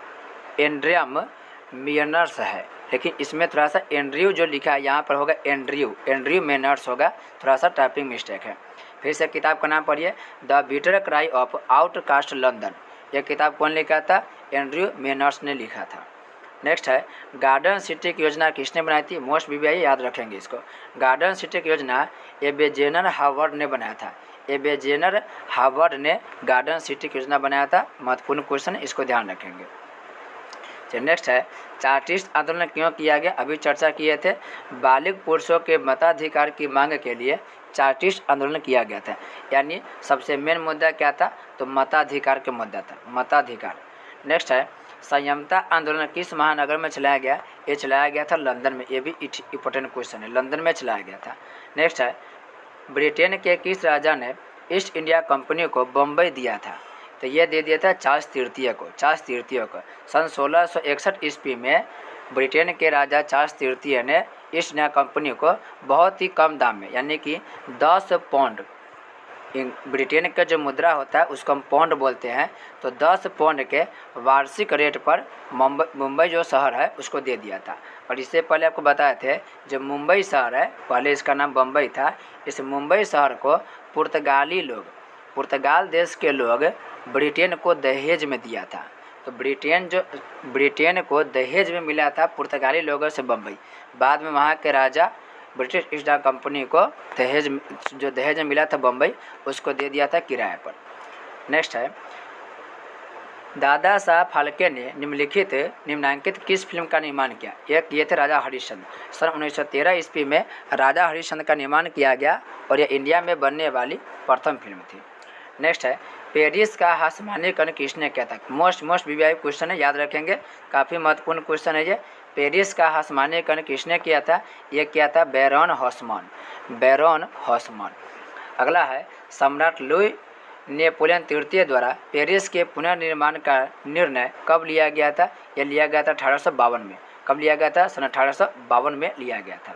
एंड्रियम मियनर्स है, लेकिन इसमें थोड़ा सा एंड्रयू जो लिखा है यहाँ पर होगा एंड्रयू मेनर्स होगा, थोड़ा सा टाइपिंग मिस्टेक है। फिर से किताब का नाम पढ़िए, the bitter cry of outcast London. यह किताब कौन लिखा था, एंड्रयू मेनर्स ने लिखा था। नेक्स्ट है गार्डन सिटी की योजना किसने बनाई थी। मोस्ट बीबीआई याद रखेंगे इसको। गार्डन सिटी की योजना एबेजेनर हावर्ड ने बनाया था। एबेजेनर हावर्ड ने गार्डन सिटी की योजना बनाया था। महत्वपूर्ण क्वेश्चन, इसको ध्यान रखेंगे। नेक्स्ट है चार्टिस्ट आंदोलन क्यों किया गया। अभी चर्चा किए थे, बालिग पुरुषों के मताधिकार की मांग के लिए चार्टिस्ट आंदोलन किया गया था। यानी सबसे मेन मुद्दा क्या था, तो मताधिकार के मुद्दा था, मताधिकार। नेक्स्ट है संयमता आंदोलन किस महानगर में चलाया गया। ये चलाया गया था लंदन में। ये भी इंपॉर्टेंट क्वेश्चन है, लंदन में चलाया गया था। नेक्स्ट है ब्रिटेन के किस राजा ने ईस्ट इंडिया कंपनी को बम्बई दिया था। तो ये दे दिया था चार्ल्स तृतीय को। सन 1661 ईस्वी में ब्रिटेन के राजा चार्ल्स तृतीय ने ईस्ट इंडिया कंपनी को बहुत ही कम दाम में, यानी कि 10 पाउंड, ब्रिटेन का जो मुद्रा होता है उसको हम पाउंड बोलते हैं, तो 10 पाउंड के वार्षिक रेट पर मुंबई जो शहर है उसको दे दिया था। और इससे पहले आपको बताए थे जो मुंबई शहर है, पहले इसका नाम बम्बई था, इस मुंबई शहर को पुर्तगाल देश के लोग ब्रिटेन को दहेज में दिया था। तो ब्रिटेन को दहेज में मिला था पुर्तगाली लोगों से बम्बई। बाद में वहाँ के राजा ब्रिटिश ईस्ट इंडिया कंपनी को दहेज में मिला था बम्बई, उसको दे दिया था किराए पर। नेक्स्ट है दादा साहब फाल्के ने निम्नांकित किस फिल्म का निर्माण किया? एक ये थे राजा हरिश्चंद्र। सन 1913 ईस्वी में राजा हरिश्चंद्र का निर्माण किया गया और यह इंडिया में बनने वाली प्रथम फिल्म थी। नेक्स्ट है, पेरिस का आसमानीकरण किसने किया था? मोस्ट वीवीआई क्वेश्चन है, याद रखेंगे, काफ़ी महत्वपूर्ण क्वेश्चन है ये। पेरिस का आसमानीकरण किसने किया था? ये किया था बैरन हॉसमान। अगला है, सम्राट लुई नेपोलियन तृतीय द्वारा पेरिस के पुनर्निर्माण का निर्णय कब लिया गया था? यह लिया गया था 1852 में। कब लिया गया था? सन 1852 में लिया गया था।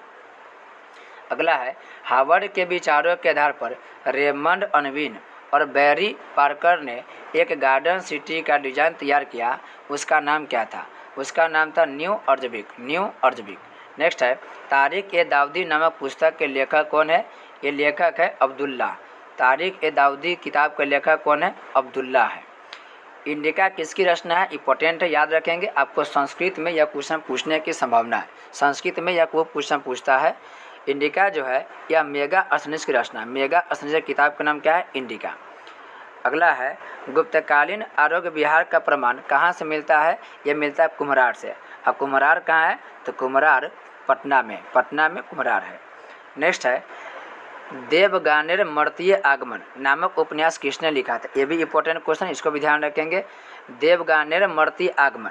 अगला है, हार्वर्ड के विचारों के आधार पर रेमंड अनविन और बैरी पार्कर ने एक गार्डन सिटी का डिजाइन तैयार किया, उसका नाम क्या था? उसका नाम था न्यू अर्जबिक। नेक्स्ट है, तारिक ए दाऊदी नामक पुस्तक के लेखक कौन है? ये लेखक है अब्दुल्ला। तारिक ए दाऊदी किताब के लेखक कौन है? अब्दुल्ला है। इंडिका किसकी रचना है? इंपॉर्टेंट है, याद रखेंगे। आपको संस्कृत में यह क्वेश्चन पूछने की संभावना है। संस्कृत में यह क्वेश्चन पूछता है। इंडिका जो है यह मेगा अर्थनीतिस की रचना है। मेगा अर्थनीतिस किताब का नाम क्या है? इंडिका। अगला है, गुप्तकालीन आरोग्य विहार का प्रमाण कहाँ से मिलता है? यह मिलता है कुम्हरार से। अब कुम्हरार कहाँ है? तो कुम्हरार पटना में कुम्हरार है। नेक्स्ट है, देवगानेर मर्तीय आगमन नामक उपन्यास किसने लिखा था? ये भी इंपॉर्टेंट क्वेश्चन, इसको भी ध्यान रखेंगे। देवगानेर मर्तीय आगमन,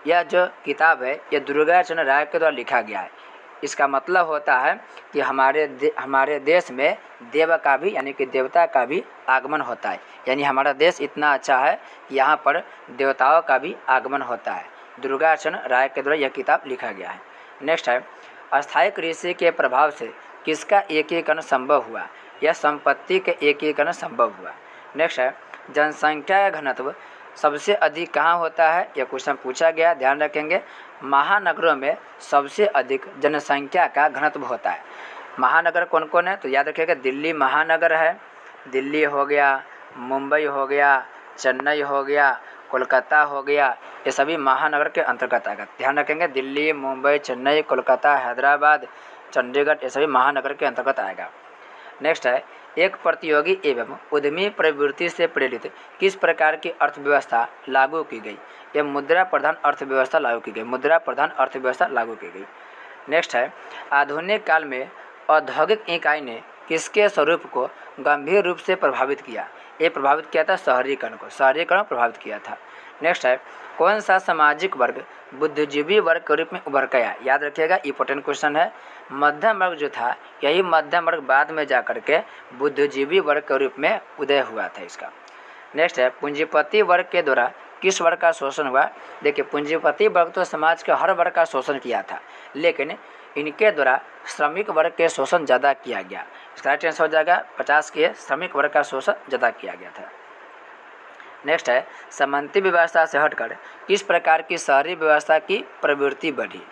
यह जो किताब है यह दुर्गाचरण राय के द्वारा लिखा गया है। इसका मतलब होता है कि हमारे देश में देव का भी यानी कि देवता का भी आगमन होता है। यानी हमारा देश इतना अच्छा है कि यहाँ पर देवताओं का भी आगमन होता है। दुर्गाचरण राय के द्वारा यह किताब लिखा गया है। नेक्स्ट है, अस्थायी कृषि के प्रभाव से किसका एकीकरण संभव हुआ? यह संपत्ति के एकीकरण संभव हुआ। नेक्स्ट है, जनसंख्या का घनत्व सबसे अधिक कहाँ होता है? यह क्वेश्चन पूछा गया, ध्यान रखेंगे। महानगरों में सबसे अधिक जनसंख्या का घनत्व होता है। महानगर कौन कौन है? तो याद रखिएगा, दिल्ली महानगर है, दिल्ली हो गया, मुंबई हो गया, चेन्नई हो गया, कोलकाता हो गया, ये सभी महानगर के अंतर्गत आएगा। ध्यान रखेंगे, दिल्ली, मुंबई, चेन्नई, कोलकाता, हैदराबाद, चंडीगढ़, ये सभी महानगर के अंतर्गत आएगा। नेक्स्ट है, एक प्रतियोगी एवं उद्यमी प्रवृत्ति से प्रेरित किस प्रकार की अर्थव्यवस्था लागू की गई? यह मुद्रा प्रधान अर्थव्यवस्था लागू की गई। नेक्स्ट है, आधुनिक काल में औद्योगिक इकाई ने किसके स्वरूप को गंभीर रूप से प्रभावित किया? ये प्रभावित किया था शहरीकरण प्रभावित किया था। नेक्स्ट है, कौन सा सामाजिक वर्ग बुद्धिजीवी वर्ग के रूप में उभर कर आया? याद रखिएगा, इंपॉर्टेंट क्वेश्चन है। मध्यम वर्ग जो था, यही मध्यम वर्ग बाद में जाकर के बुद्धिजीवी वर्ग के रूप में उदय हुआ था इसका। नेक्स्ट है, पूंजीपति वर्ग के द्वारा किस वर्ग का शोषण हुआ? देखिए, पूंजीपति वर्ग तो समाज के हर वर्ग का शोषण किया था, लेकिन इनके द्वारा श्रमिक वर्ग के शोषण ज़्यादा किया गया। इसका राइट आंसर हो जाएगा 50 के श्रमिक वर्ग का शोषण ज़्यादा किया गया था। नेक्स्ट है, सामंती व्यवस्था से हटकर किस प्रकार की शहरी व्यवस्था की प्रवृत्ति बढ़ी?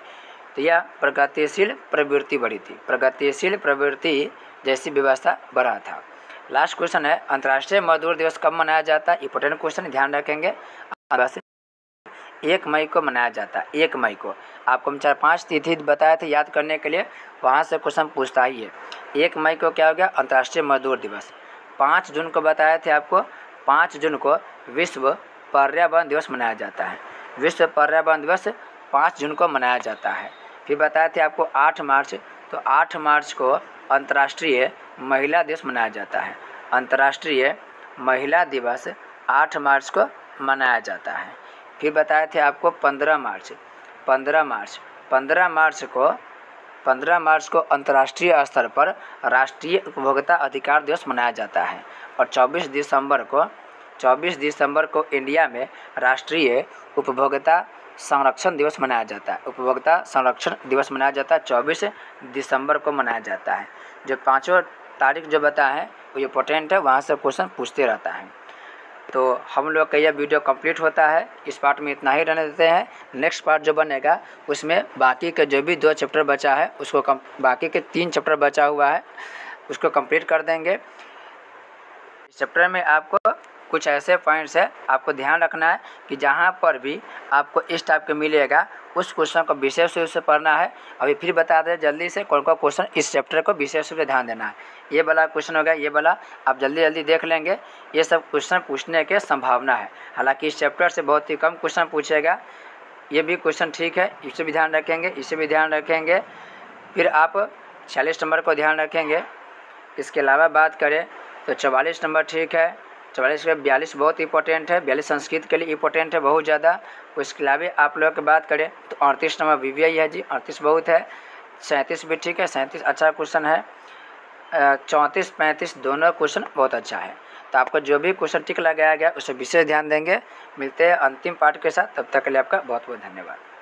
तो यह प्रगतिशील प्रवृत्ति बढ़ी थी। प्रगतिशील प्रवृत्ति जैसी व्यवस्था बढ़ा था। लास्ट क्वेश्चन है, अंतर्राष्ट्रीय मजदूर दिवस कब मनाया जाता है? इंपॉर्टेंट क्वेश्चन, ध्यान रखेंगे। 1 मई को मनाया जाता है। 1 मई को आपको हम 4-5 तिथि बताए थे याद करने के लिए, वहाँ से क्वेश्चन पूछता ही है। 1 मई को क्या हो गया? अंतर्राष्ट्रीय मजदूर दिवस। 5 जून को बताए थे आपको, 5 जून को विश्व पर्यावरण दिवस मनाया जाता है। विश्व पर्यावरण दिवस 5 जून को मनाया जाता है। फिर बताए थे आपको 8 मार्च, तो 8 मार्च को अंतर्राष्ट्रीय महिला दिवस मनाया जाता है। अंतर्राष्ट्रीय महिला दिवस 8 मार्च को मनाया जाता है। फिर बताए थे आपको 15 मार्च को अंतर्राष्ट्रीय स्तर पर राष्ट्रीय उपभोक्ता अधिकार दिवस मनाया जाता है। और 24 दिसंबर को इंडिया में राष्ट्रीय उपभोक्ता संरक्षण दिवस मनाया जाता है। उपभोक्ता संरक्षण दिवस मनाया जाता है, 24 दिसंबर को मनाया जाता है। जो 5 तारीख जो बताए हैं वो इंपॉर्टेंट है, वहाँ से क्वेश्चन पूछते रहता है। तो हम लोग का यह वीडियो कंप्लीट होता है। इस पार्ट में इतना ही रहने देते हैं। नेक्स्ट पार्ट जो बनेगा उसमें बाकी के जो भी 2 चैप्टर बचा है उसको बाकी के 3 चैप्टर बचा हुआ है उसको कंप्लीट कर देंगे। इस चैप्टर में आपको कुछ ऐसे पॉइंट्स है आपको ध्यान रखना है कि जहाँ पर भी आपको इस टाइप के मिलेगा उस क्वेश्चन को विशेष रूप से पढ़ना है। अभी फिर बता दें जल्दी से कौन कौन क्वेश्चन इस चैप्टर को विशेष रूप से ध्यान देना है। ये वाला क्वेश्चन हो गया, ये वाला आप जल्दी जल्दी देख लेंगे। ये सब क्वेश्चन पूछने के संभावना है, हालांकि इस चैप्टर से बहुत ही कम क्वेश्चन पूछेगा। ये भी क्वेश्चन ठीक है, इसे भी ध्यान रखेंगे, इसे भी ध्यान रखेंगे। फिर आप 46 नंबर को ध्यान रखेंगे। इसके अलावा बात करें तो 44 नंबर ठीक है, 44 के 42 बहुत इंपॉर्टेंट है, 42 संस्कृत के लिए इंपॉर्टेंट है बहुत ज़्यादा। उसके अलावा आप लोग की बात करें तो 38 नंबर VVI है जी, 38 बहुत है। 37 भी ठीक है, 37 अच्छा क्वेश्चन है। 34 35 दोनों क्वेश्चन बहुत अच्छा है। तो आपको जो भी क्वेश्चन टिक लगाया गया उसे विशेष ध्यान देंगे। मिलते हैं अंतिम पार्ट के साथ, तब तक के लिए आपका बहुत बहुत धन्यवाद।